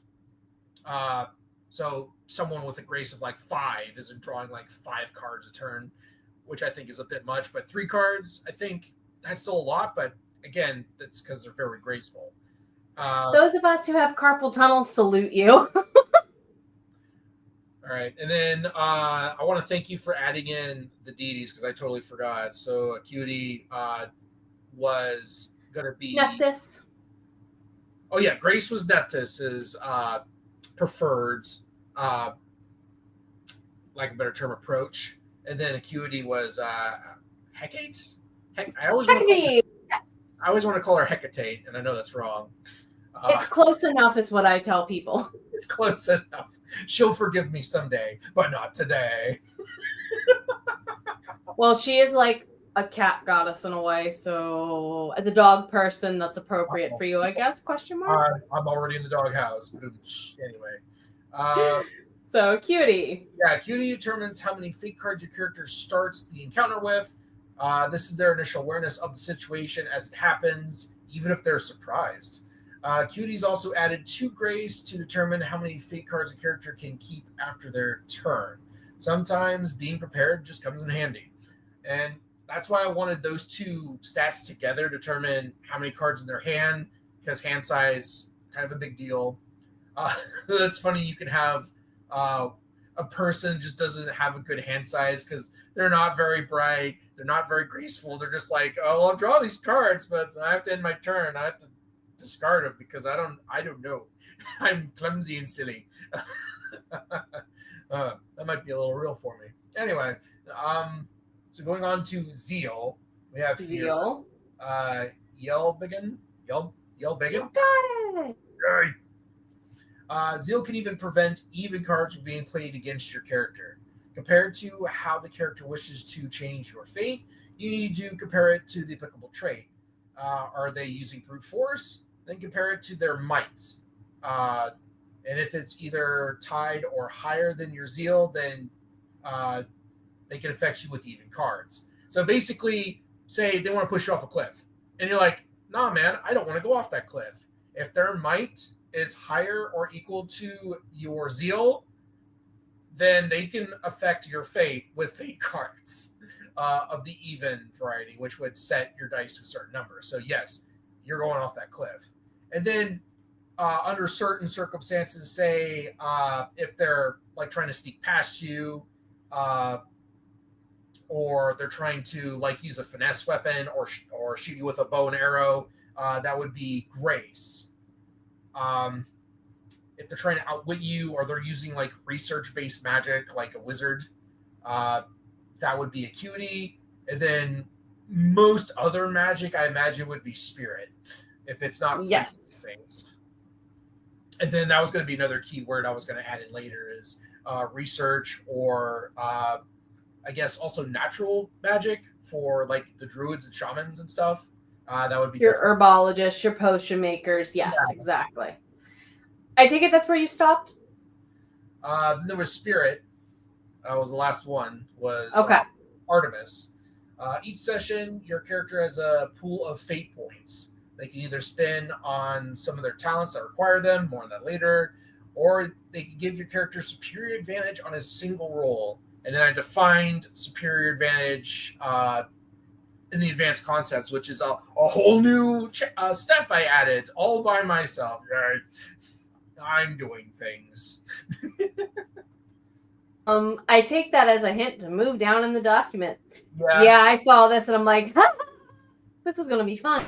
So someone with a Grace of like 5 isn't drawing like 5 cards a turn, which I think is a bit much. But 3 cards, I think that's still a lot. But again, that's because they're very graceful. Those of us who have carpal tunnel salute you. All right. And then I want to thank you for adding in the deities because I totally forgot. So Acuity was going to be... Nephthys. Oh, yeah. Grace was Nephthys's preferred, like a better term, approach. And then Acuity was Hecate? I always want to call her Hecate, and I know that's wrong. It's close enough is what I tell people. It's close enough. She'll forgive me someday, but not today. Well, she is like a cat goddess in a way, so as a dog person, that's appropriate for you, I guess, question mark? I'm already in the doghouse. Anyway. So, Acuity. Yeah, Acuity determines how many fate cards your character starts the encounter with. This is their initial awareness of the situation as it happens, even if they're surprised. Acuity's also added 2 Grace to determine how many fate cards a character can keep after their turn. Sometimes being prepared just comes in handy. And that's why I wanted those 2 stats together to determine how many cards in their hand, because hand size, kind of a big deal. That's funny, you can have a person just doesn't have a good hand size because they're not very bright, they're not very graceful, they're just like, oh, well, I'll draw these cards, but I have to end my turn, I have to discard them because I don't know. I'm clumsy and silly. That might be a little real for me. Anyway, so going on to Zeal, we have Zeal. Yelbegan. You got it. Zeal can even prevent even cards from being played against your character. Compared to how the character wishes to change your fate, you need to compare it to the applicable trait. Are they using brute force? Then compare it to their might. And if it's either tied or higher than your Zeal, then they can affect you with even cards. So basically, say they want to push you off a cliff. And you're like, nah, man, I don't want to go off that cliff. If their might is higher or equal to your Zeal, then they can affect your fate with fate cards of the even variety, which would set your dice to a certain number. So yes, you're going off that cliff. And then under certain circumstances, say if they're like trying to sneak past you, or they're trying to like use a finesse weapon or shoot you with a bow and arrow, that would be Grace. If they're trying to outwit you or they're using like research-based magic, like a wizard, that would be Acuity. And then most other magic, I imagine, would be Spirit. If it's not things. And then that was going to be another key word I was going to add in later is research or I guess also natural magic for like the druids and shamans and stuff. That would be your different. herbologists, your potion makers. Yes, exactly. I take it that's where you stopped? Then there was Spirit. Was the last one. Was Okay. Artemis. Each session, your character has a pool of fate points. They can either spend on some of their talents that require them, more on that later, or they can give your character superior advantage on a single roll. And then I defined superior advantage in the advanced concepts, which is a whole new step I added all by myself. I'm doing things. I take that as a hint to move down in the document. Yeah, I saw this and I'm like, this is going to be fun.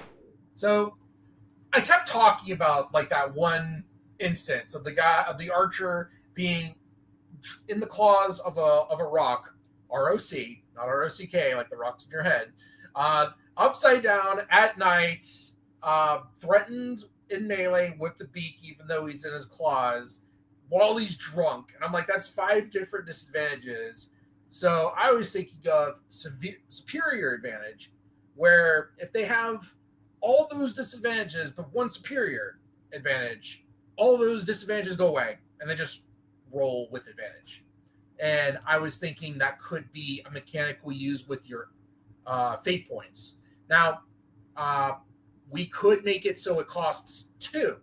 So I kept talking about like that one instance of the archer being in the claws of a rock, ROC, not ROCK, like the rocks in your head, upside down at night, threatened in melee with the beak, even though he's in his claws, while he's drunk. And I'm like, that's 5 different disadvantages. So I was thinking of superior advantage, where if they have all those disadvantages but one superior advantage, all those disadvantages go away and they just roll with advantage. And I was thinking that could be a mechanic we use with your fate points. Now, we could make it so it costs 2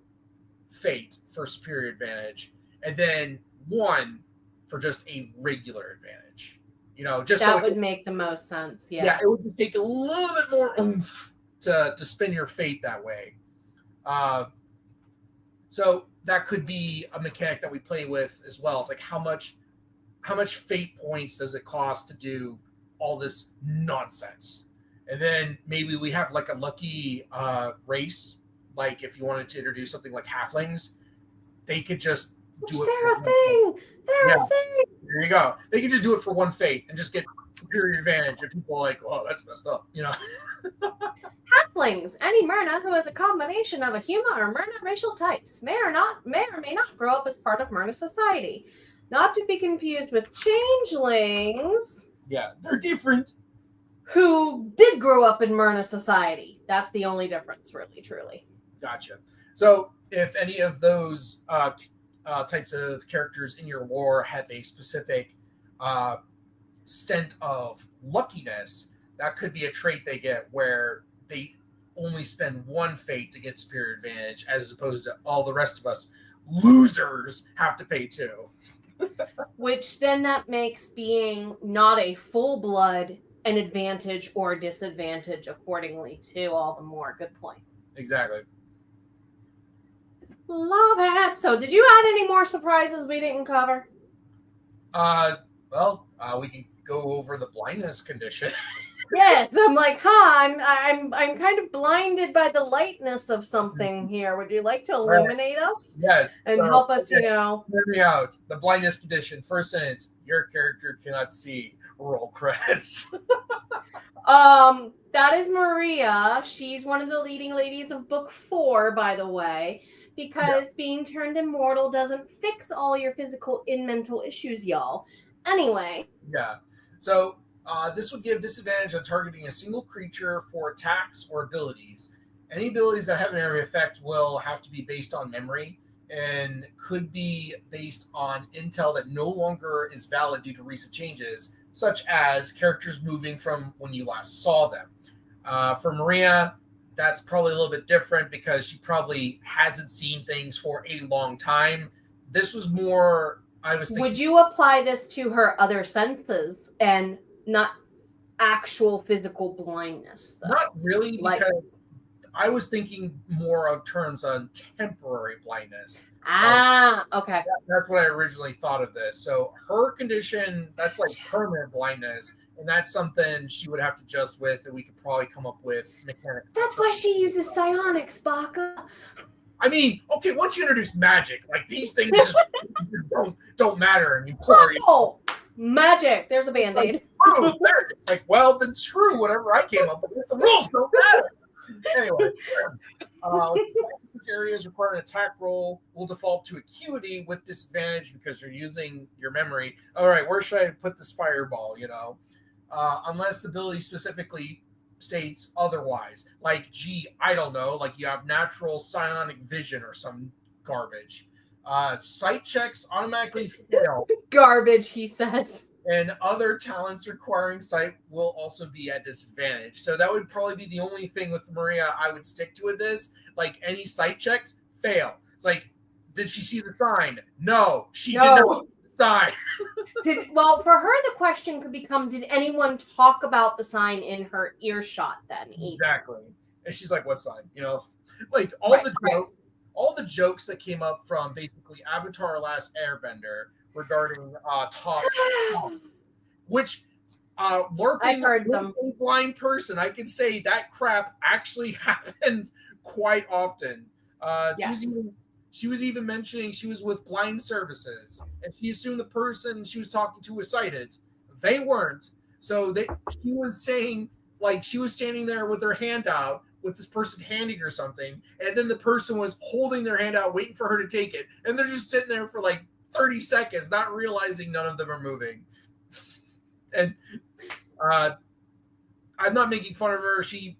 fate for superior advantage and then 1 for just a regular advantage. Just that would make the most sense. Yeah, it would just take a little bit more oomph to spin your fate that way. So that could be a mechanic that we play with as well. It's like how much fate points does it cost to do all this nonsense? And then maybe we have like a lucky race. Like if you wanted to introduce something like halflings, they could just do it. They're a thing. They're a thing. There you go. They can just do it for 1 fate and just get superior advantage. And people are like, oh, that's messed up. Halflings, any Myrna who is a combination of a human or Myrna racial types, may or may not grow up as part of Myrna society. Not to be confused with changelings. Yeah, they're different. Who did grow up in Myrna society. That's the only difference, really, truly. Gotcha. So if any of those types of characters in your lore have a specific stint of luckiness, that could be a trait they get where they only spend 1 fate to get superior advantage, as opposed to all the rest of us losers have to pay 2. Which then that makes being not a full blood an advantage or disadvantage accordingly too, all the more. Good point. Exactly. Love it. So did you add any more surprises we didn't cover? We can go over the blindness condition. Yes, I'm like, I'm kind of blinded by the lightness of something here. Would you like to illuminate us? Yes. And help us, Hear me out. The blindness condition. First sentence, your character cannot see. Roll credits. That is Maria. She's one of the leading ladies of book 4, by the way, because being turned immortal doesn't fix all your physical and mental issues, y'all. Anyway. Yeah. So this would give disadvantage on targeting a single creature for attacks or abilities. Any abilities that have an area effect will have to be based on memory and could be based on intel that no longer is valid due to recent changes, such as characters moving from when you last saw them. For Maria, that's probably a little bit different because she probably hasn't seen things for a long time. This was more, I was thinking... Would you apply this to her other senses and not actual physical blindness, though? Not really, because I was thinking more of terms on temporary blindness. Okay. That's what I originally thought of this. So her condition, that's like permanent blindness, and that's something she would have to adjust with, and we could probably come up with mechanics. That's why she uses psionics, Baka. I mean, okay, once you introduce magic, like these things just don't matter anymore. Oh, magic! There's a Band-Aid. It's like, well, then screw whatever I came up with. The rules don't matter. Anyway, areas require an attack roll will default to acuity with disadvantage because you're using your memory. All right, where should I put this fireball? unless the ability specifically states otherwise. Like, gee, I don't know, like you have natural psionic vision or some garbage. Sight checks automatically fail. Garbage, he says. And other talents requiring sight will also be at disadvantage. So that would probably be the only thing with Maria I would stick to with this. Like, any sight checks, fail. It's like, did she see the sign? No, she did not see the sign. Well, for her, the question could become, did anyone talk about the sign in her earshot then? Exactly. And she's like, what sign? You know, like all the jokes that came up from basically Avatar Last Airbender regarding toss, which I've heard them. A blind person, I can say that crap actually happened quite often. Yes. She was even mentioning she was with blind services, and she assumed the person she was talking to was sighted. They weren't. So she was saying, like, she was standing there with her hand out, with this person handing her something, and then the person was holding their hand out, waiting for her to take it, and they're just sitting there for like 30 seconds, not realizing none of them are moving. And I'm not making fun of her. She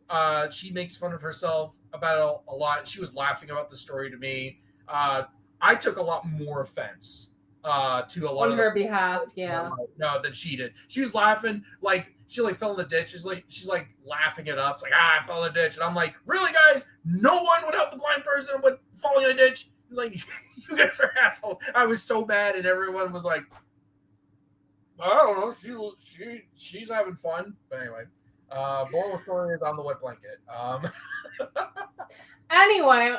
makes fun of herself about it a lot. She was laughing about the story to me. I took a lot more offense to a lot on of her behalf, yeah. No, than she did. She was laughing like she like fell in the ditch. She's like laughing it up. It's like, I fell in the ditch, and I'm like, really, guys? No one would help the blind person with falling in a ditch. He's like, you guys are assholes. I was so mad, and everyone was like, I don't know. She's having fun. But anyway, moral of the story is on the wet blanket. Anyway,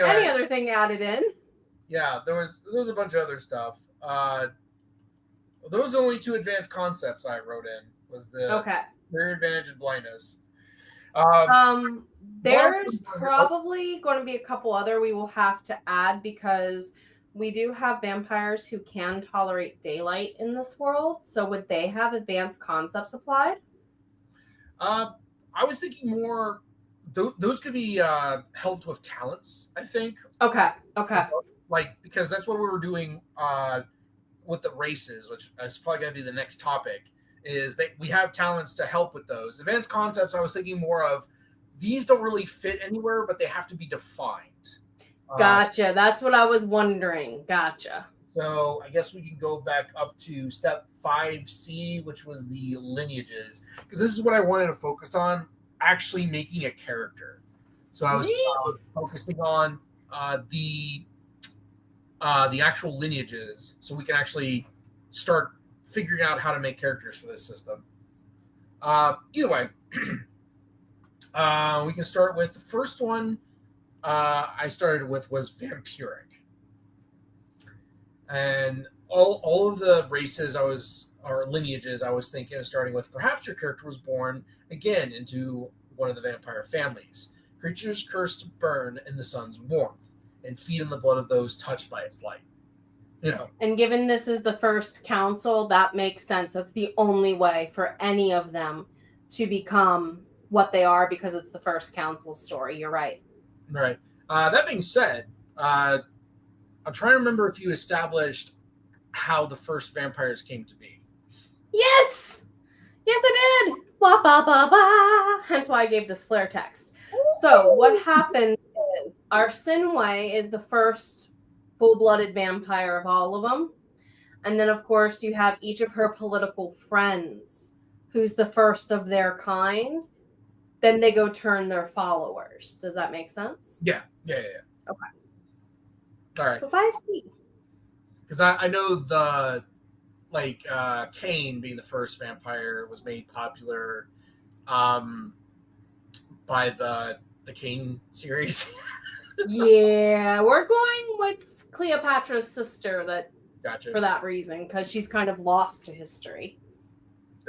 any other thing added in? Yeah, there was a bunch of other stuff. Those are the only two advanced concepts I wrote in. Was the career advantage and blindness. There's probably going to be a couple other we will have to add because we do have vampires who can tolerate daylight in this world. So would they have advanced concepts applied? I was thinking more. Those could be helped with talents, I think. Okay. Like, because that's what we were doing with the races, which is probably going to be the next topic, is that we have talents to help with those. Advanced concepts, I was thinking more of, these don't really fit anywhere, but they have to be defined. Gotcha. That's what I was wondering. Gotcha. So I guess we can go back up to step 5C, which was the lineages, because this is what I wanted to focus on, actually making a character. So I was focusing on the actual lineages, so we can actually start figuring out how to make characters for this system. Either way, we can start with the first one. I started with was vampiric, and all of the races or lineages I was thinking of starting with. Perhaps your character was born again into one of the vampire families. Creatures cursed to burn in the sun's warmth and feed on the blood of those touched by its light. You know. And given this is the first council, that makes sense. That's the only way for any of them to become what they are, because it's the first council story. You're right. Right. That being said, I'm trying to remember if you established how the first vampires came to be. Yes, I did. Ba ba ba ba. Hence why I gave this flare text. So what happened is Arsinway is the first full-blooded vampire of all of them. And then, of course, you have each of her political friends, who's the first of their kind. Then they go turn their followers. Does that make sense? Yeah. Okay. All right. So 5C. Because I know the, like, Kane being the first vampire was made popular by the Kane series. Yeah, we're going with Cleopatra's sister Gotcha. For that reason, because she's kind of lost to history.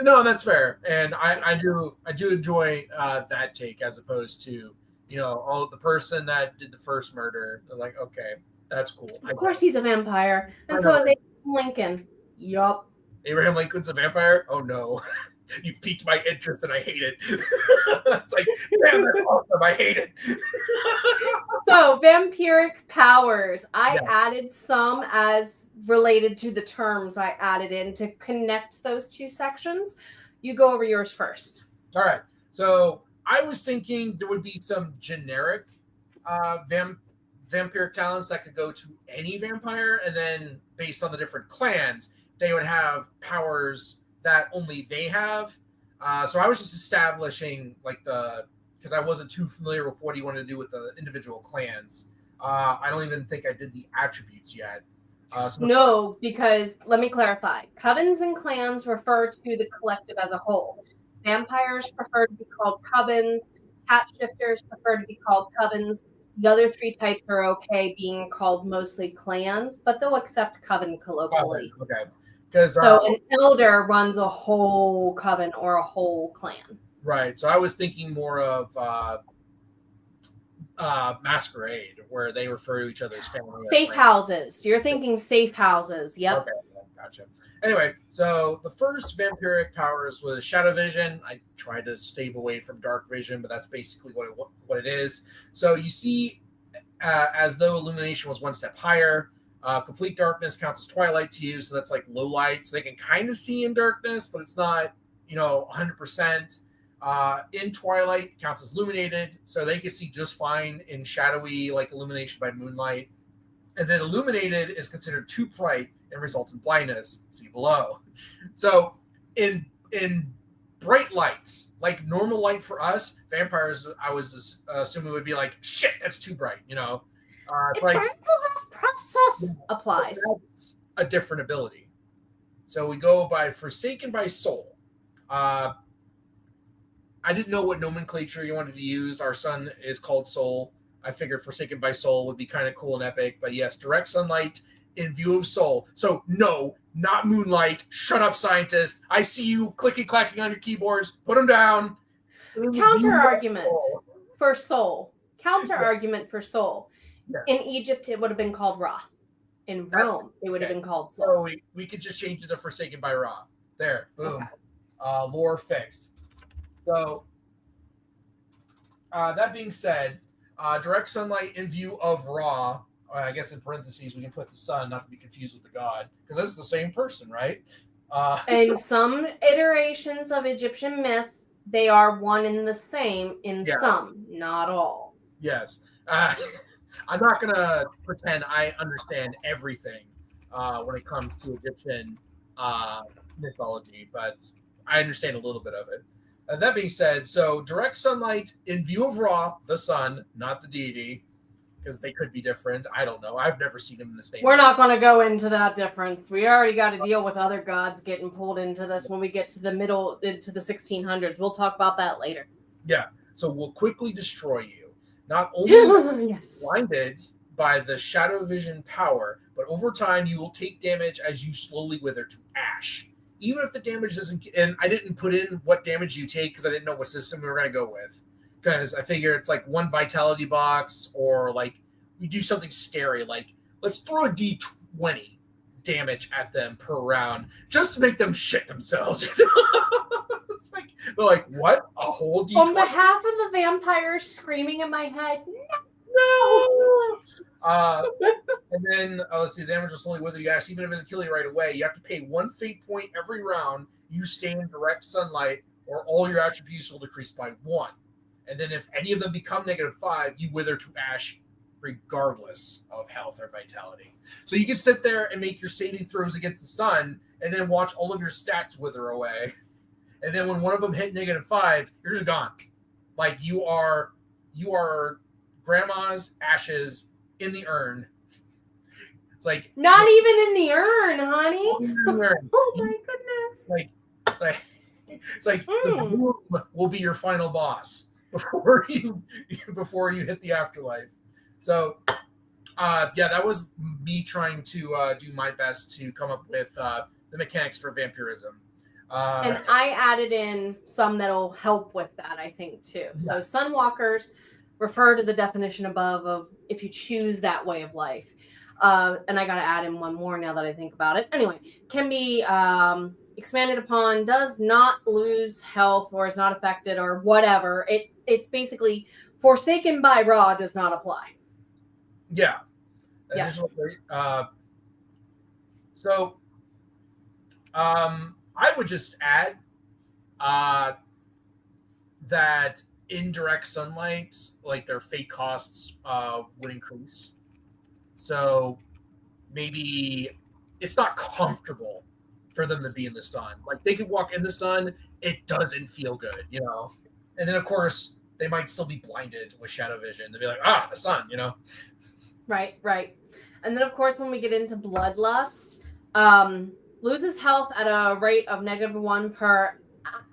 No, that's fair, and I do enjoy that take as opposed to, you know, the person that did the first murder. They're like, okay, that's cool. Of course, he's a vampire, and so is Abraham Lincoln. Yup. Abraham Lincoln's a vampire? Oh no, you piqued my interest, and I hate it. It's like, man, that's awesome. I hate it. So, vampiric powers. I added some as related to the terms I added in to connect those two sections. You go over yours first. All right. So I was thinking there would be some generic vampiric talents that could go to any vampire, and then based on the different clans, they would have powers that only they have. So I was just establishing because I wasn't too familiar with what he wanted to do with the individual clans. I don't even think I did the attributes yet. No, because let me clarify. Covens and clans refer to the collective as a whole. Vampires prefer to be called covens. Cat shifters prefer to be called covens. The other 3 types are okay being called mostly clans, but they'll accept coven colloquially. Okay. So an elder runs a whole coven or a whole clan. Right. So I was thinking more of masquerade, where they refer to each other as family. Safe houses. You're thinking safe houses. Yep. Okay, gotcha. Anyway, so the first vampiric powers was shadow vision. I tried to stave away from dark vision, but that's basically what it is. So you see, as though illumination was one step higher. Complete darkness counts as twilight to you, so that's like low light. So they can kind of see in darkness, but it's not 100%. In twilight counts as illuminated, so they can see just fine in shadowy illumination by moonlight. And then illuminated is considered too bright and results in blindness. See below. So in bright light, like normal light for us vampires, I was assuming would be like, shit, that's too bright. Process applies. That's a different ability. So we go by Forsaken by Soul. I didn't know what nomenclature you wanted to use. Our sun is called Soul. I figured Forsaken by Soul would be kind of cool and epic. But yes, direct sunlight in view of Soul. So no, not moonlight. Shut up, scientist. I see you clicky clacking on your keyboards. Put them down. Counter argument for Soul. Counter argument for Soul. Yes. In Egypt, it would have been called Ra. In Rome, it would have been called Soul. So we could just change it to Forsaken by Ra. There. Boom. Okay. Lore fixed. So, that being said, direct sunlight in view of Ra, I guess in parentheses we can put the sun, not to be confused with the god, because that's the same person, right? In some iterations of Egyptian myth, they are one and the same in some, not all. Yes. I'm not going to pretend I understand everything when it comes to Egyptian mythology, but I understand a little bit of it. That being said, so direct sunlight in view of Ra, the sun, not the deity, because they could be different. I don't know. I've never seen them in the same. We're not going to go into that difference. We already got to deal with other gods getting pulled into this when we get to the middle, into the 1600s. We'll talk about that later. Yeah. So we'll quickly destroy you. Not only yes. blinded by the shadow vision power, but over time you will take damage as you slowly wither to ash. Even if the damage doesn't, and I didn't put in what damage you take because I didn't know what system we were going to go with. Because I figure it's like one vitality box, or like we do something scary, like let's throw a D20 damage at them per round just to make them shit themselves. It's like, they're like, what? A whole D20? On behalf of the vampires screaming in my head, no! And then, let's see, the damage will slowly wither you ash. Even if it doesn't kill you right away, you have to pay 1 fate point every round you stay in direct sunlight, or all your attributes will decrease by 1. And then if any of them become -5, you wither to ash regardless of health or vitality. So you can sit there and make your saving throws against the sun and then watch all of your stats wither away. And then when one of them hit -5, you're just gone. Like you are grandma's ashes in the urn. It's like not even in the urn, honey. Oh my goodness. It's like the bloom will be your final boss before you hit the afterlife. So that was me trying to do my best to come up with the mechanics for vampirism. And I added in some that'll help with that, I think, too. So sunwalkers refer to the definition above of if you choose that way of life. And I got to add in one more now that I think about it. Anyway, can be expanded upon, does not lose health or is not affected or whatever. It's basically Forsaken by Ra does not apply. Yeah. I would just add that indirect sunlight, like their fate costs, would increase. So maybe it's not comfortable for them to be in the sun. Like they could walk in the sun, it doesn't feel good, you know. And then of course they might still be blinded with shadow vision. They'll be like, the sun, you know. Right. And then of course when we get into bloodlust, loses health at a rate of -1 per.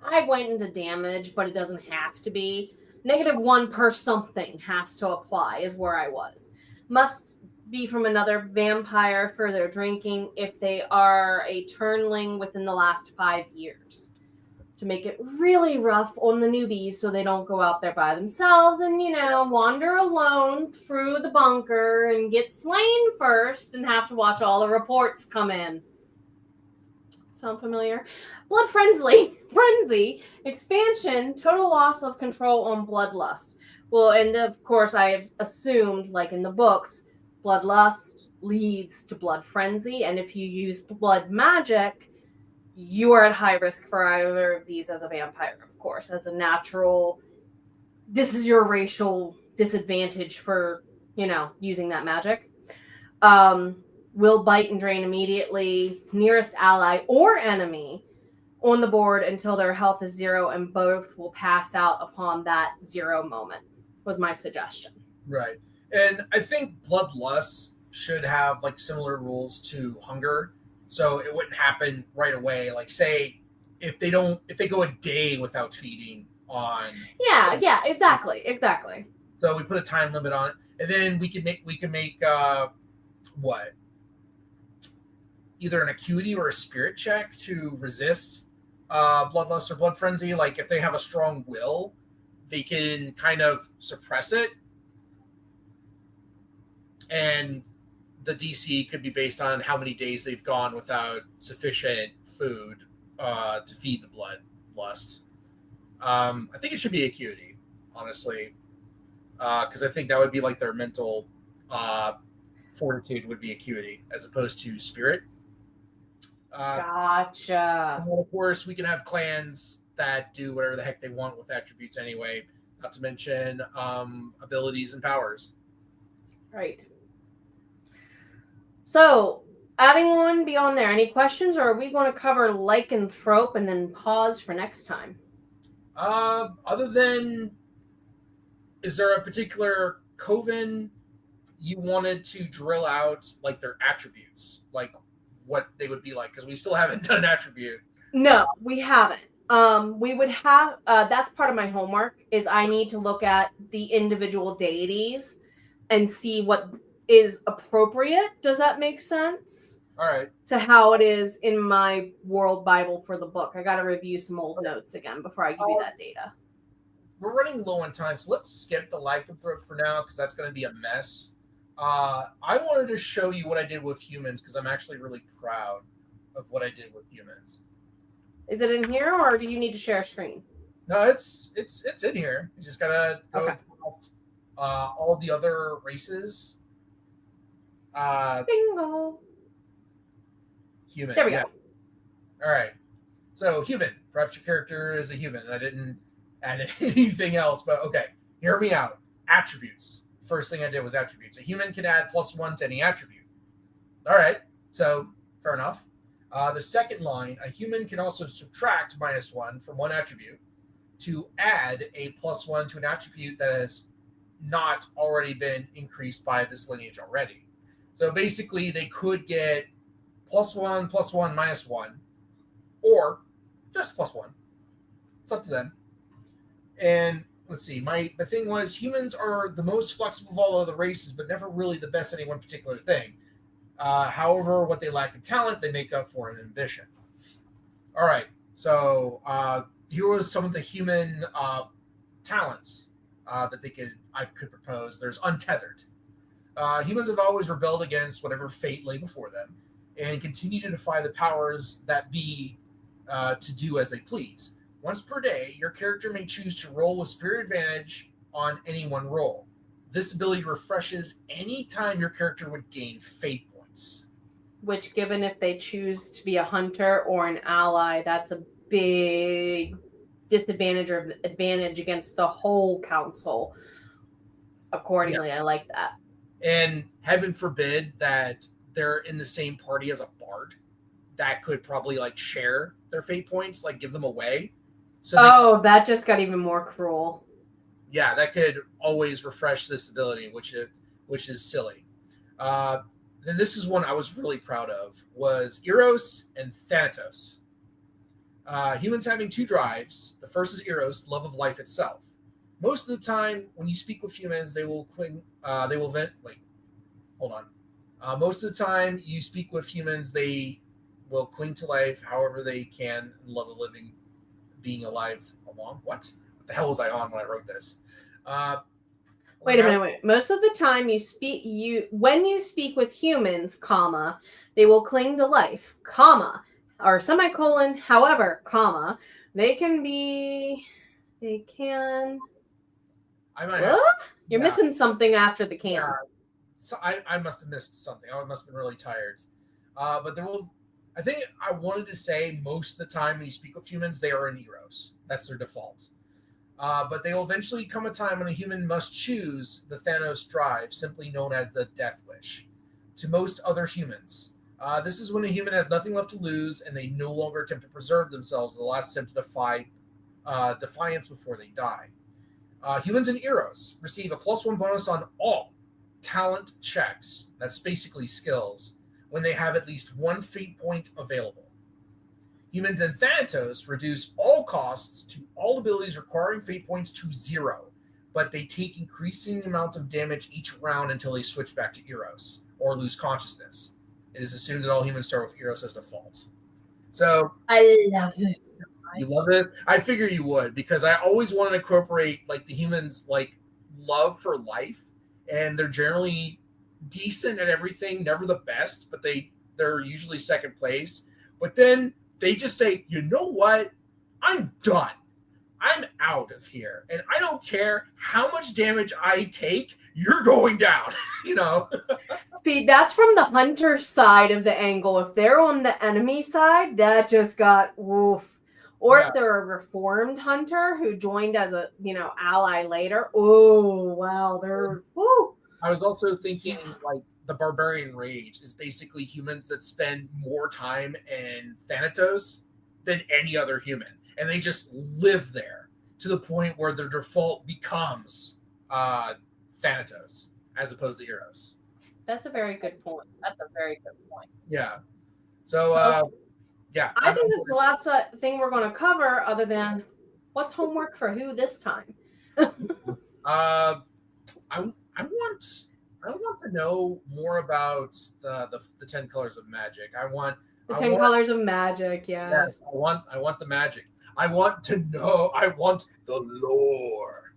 I went into damage, but it doesn't have to be. -1 per something has to apply, is where I was. Must be from another vampire for their drinking if they are a turnling within the last 5 years. To make it really rough on the newbies so they don't go out there by themselves and, wander alone through the bunker and get slain first and have to watch all the reports come in. Sound familiar? Blood frenzy expansion, total loss of control on bloodlust. Well, and of course I've assumed, like in the books, bloodlust leads to blood frenzy, and if you use blood magic, you are at high risk for either of these as a vampire, of course, as a natural. This is your racial disadvantage for, using that magic. Will bite and drain immediately nearest ally or enemy on the board until their health is 0, and both will pass out upon that 0 moment, was my suggestion. Right. And I think bloodlust should have like similar rules to hunger. So it wouldn't happen right away. Like say if they go a day without feeding on. Yeah, exactly. So we put a time limit on it. And then we can make what? Either an acuity or a spirit check to resist bloodlust or blood frenzy. Like if they have a strong will, they can kind of suppress it. And the DC could be based on how many days they've gone without sufficient food to feed the bloodlust. I think it should be acuity, honestly, because I think that would be like their mental fortitude would be acuity as opposed to spirit. Gotcha. And of course, we can have clans that do whatever the heck they want with attributes anyway, not to mention abilities and powers. Right. So, adding on beyond there, any questions, or are we going to cover lycanthrope and then pause for next time? Other than, is there a particular coven you wanted to drill out, like their attributes, like what they would be like? Because we still haven't done an attribute. No, we haven't. We would have, that's part of my homework, is I need to look at the individual deities and see what is appropriate. Does that make sense? All right. To how it is in my world Bible for the book. I got to review some old notes again before I give you that data. We're running low on time, so let's skip the lycanthrope for now because that's going to be a mess. I wanted to show you what I did with humans because I'm actually really proud of what I did with humans. Is it in here, or do you need to share a screen? No, it's in here. You just gotta go past all the other races. Bingo. Human. There we go. All right. So human. Perhaps your character is a human. I didn't add anything else, but okay. Hear me out. Attributes. First thing I did was attributes. A human can add +1 to any attribute. All right. So fair enough. The second line, a human can also subtract -1 from one attribute to add a +1 to an attribute that has not already been increased by this lineage already. So basically, they could get +1, +1, -1, or just +1. It's up to them. And let's see, my thing was humans are the most flexible of all other races, but never really the best at any one particular thing. However, what they lack in talent, they make up for in ambition. All right, so here was some of the human talents that I could propose. There's untethered. Humans have always rebelled against whatever fate lay before them and continue to defy the powers that be to do as they please. Once per day, your character may choose to roll with spirit advantage on any one roll. This ability refreshes any time your character would gain fate points. Which, given if they choose to be a hunter or an ally, that's a big disadvantage or advantage against the whole council accordingly. Yeah. I like that. And heaven forbid that they're in the same party as a bard that could probably like share their fate points, like give them away. So that just got even more cruel. Yeah, that could always refresh this ability, which is silly. Then this is one I was really proud of, was Eros and Thanatos. Humans having two drives. The first is Eros, love of life itself. Most of the time, when you speak with humans, they will cling. They will vent. Like, hold on. Most of the time, you speak with humans, they will cling to life however they can, and love of living, being alive along. What the hell was I on when I wrote this? Wait a minute. Most of the time, when you speak with humans, comma, they will cling to life, comma, or semicolon. However, comma, they can. I might have, You're missing something after the can. So I must have missed something. I must have been really tired. But I think I wanted to say most of the time when you speak with humans, they are in Eros. That's their default. But they will eventually come a time when a human must choose the Thanatos drive, simply known as the death wish. To most other humans, this is when a human has nothing left to lose and they no longer attempt to preserve themselves, the last attempt to defy defiance before they die. Humans in Eros receive a +1 bonus on all talent checks, that's basically skills, when they have at least one fate point available. Humans in Thanatos reduce all costs to all abilities requiring fate points to 0, but they take increasing amounts of damage each round until they switch back to Eros or lose consciousness. It is assumed that all humans start with Eros as default. So I love this. You love this? I figure you would, because I always want to incorporate like the humans' like love for life, and they're generally decent at everything, never the best, but they're usually second place. But then they just say, you know what? I'm done. I'm out of here. And I don't care how much damage I take, you're going down, you know? See, that's from the hunter side of the angle. If they're on the enemy side, that just got woof. Or if they're a reformed hunter who joined as a, ally later. Oh, wow. They're, woo. I was also thinking like the barbarian rage is basically humans that spend more time in Thanatos than any other human. And they just live there to the point where their default becomes Thanatos as opposed to Eros. That's a very good point. Yeah. So yeah. I think this is the last thing we're going to cover, other than what's homework for who this time. I want to know more about the 10 colors of magic. I want the 10 colors of magic. Yes. I want the magic. I want to know. I want the lore.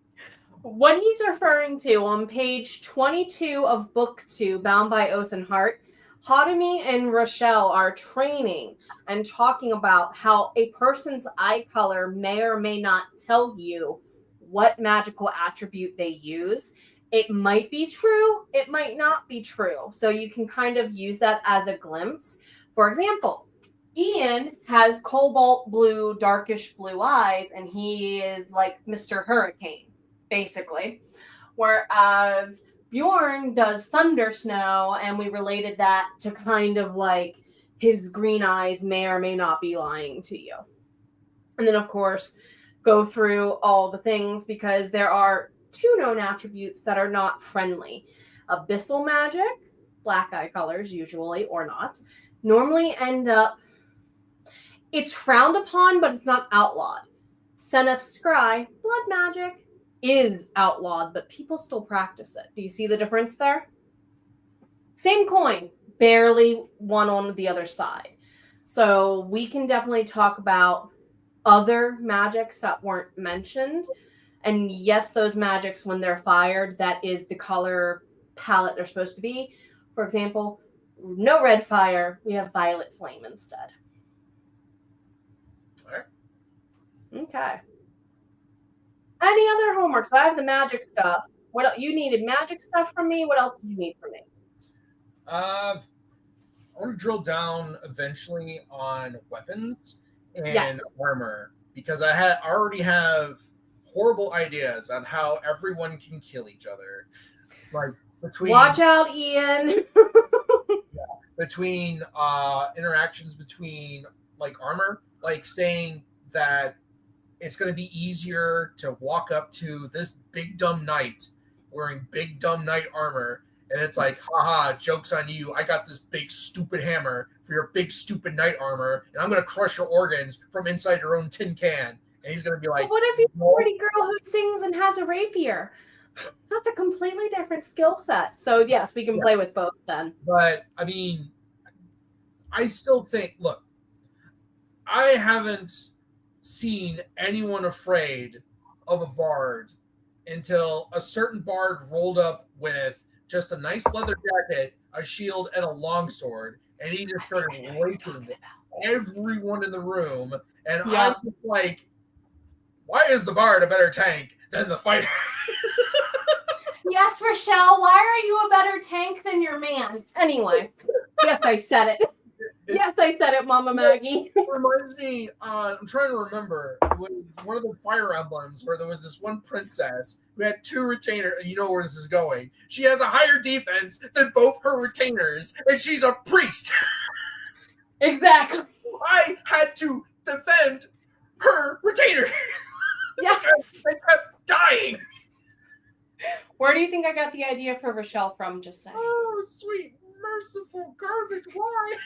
What he's referring to on page 22 of booktube, Bound by Oath and Heart, Hotami and Rochelle are training and talking about how a person's eye color may or may not tell you what magical attribute they use. It might be true, it might not be true. So you can kind of use that as a glimpse. For example, Ian has cobalt blue, darkish blue eyes, and he is like Mr. Hurricane, basically. Whereas Bjorn does thunder snow, and we related that to kind of like his green eyes may or may not be lying to you. And then, of course, go through all the things, because there are 2 known attributes that are not friendly. Abyssal magic, black eye colors usually, or not, normally end up, it's frowned upon, but it's not outlawed. Senef Scry, blood magic, is outlawed, but people still practice it. Do you see the difference there? Same coin, barely one on the other side. So we can definitely talk about other magics that weren't mentioned. And yes, those magics, when they're fired, that is the color palette they're supposed to be. For example, no red fire, we have violet flame instead. All right. Okay. Any other homework? So I have the magic stuff. What else? You needed magic stuff from me. What else did you need from me? I want to drill down eventually on weapons and armor. because I already have horrible ideas on how everyone can kill each other. Like watch out, Ian. between interactions between like armor, like saying that it's going to be easier to walk up to this big dumb knight wearing big dumb knight armor, and it's like, haha, joke's on you. I got this big stupid hammer for your big stupid knight armor, and I'm going to crush your organs from inside your own tin can. And he's going to be like, but what if you're a pretty girl who sings and has a rapier? That's a completely different skill set. So yes, we can play with both then. But I mean, I still think, look, I haven't seen anyone afraid of a bard until a certain bard rolled up with just a nice leather jacket, a shield, and a longsword, and he just started raping everyone in the room. And I'm just like, why is the bard a better tank than the fighter? Yes, Rochelle, why are you a better tank than your man? Anyway, yes, I said it. Yes, I said it, Mama Maggie. It reminds me, I'm trying to remember, it was one of the Fire Emblems where there was this one princess who had 2 retainers, and you know where this is going. She has a higher defense than both her retainers, and she's a priest. Exactly. I had to defend her retainers. Yes. They kept dying. Where do you think I got the idea for Rochelle from? Just saying. Oh, sweet, merciful garbage. Why?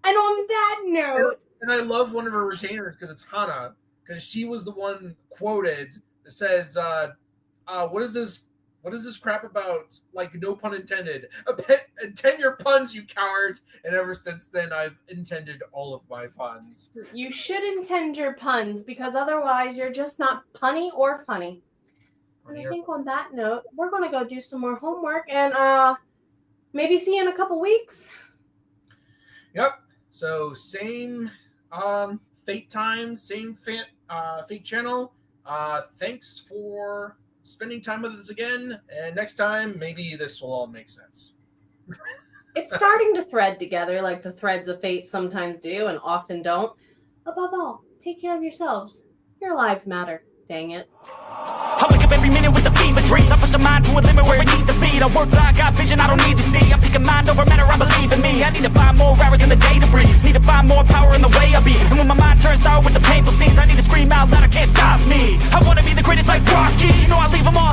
And on that note, and I love one of her retainers because it's Hana, because she was the one quoted that says, what is this crap about? Like, no pun intended. Intend your puns, you cowards. And ever since then, I've intended all of my puns. You should intend your puns, because otherwise you're just not punny or funny. And I think on that note, we're going to go do some more homework and maybe see you in a couple weeks. Yep. So same fate time, same fate channel. Thanks for spending time with us again. And next time, maybe this will all make sense. It's starting to thread together like the threads of fate sometimes do and often don't. Above all, take care of yourselves. Your lives matter. Dang it. I wake up every minute with the fever dreams. I push my mind to a limit where it needs to be. I work blind, got vision I don't need to see. I'm picking mind over matter, I believe in me. I need to find more hours in the day to breathe. Need to find more power in the way I be. And when my mind turns sour with the painful scenes, I need to scream out loud, I can't stop me. I wanna be the greatest like Rocky. You know I leave them all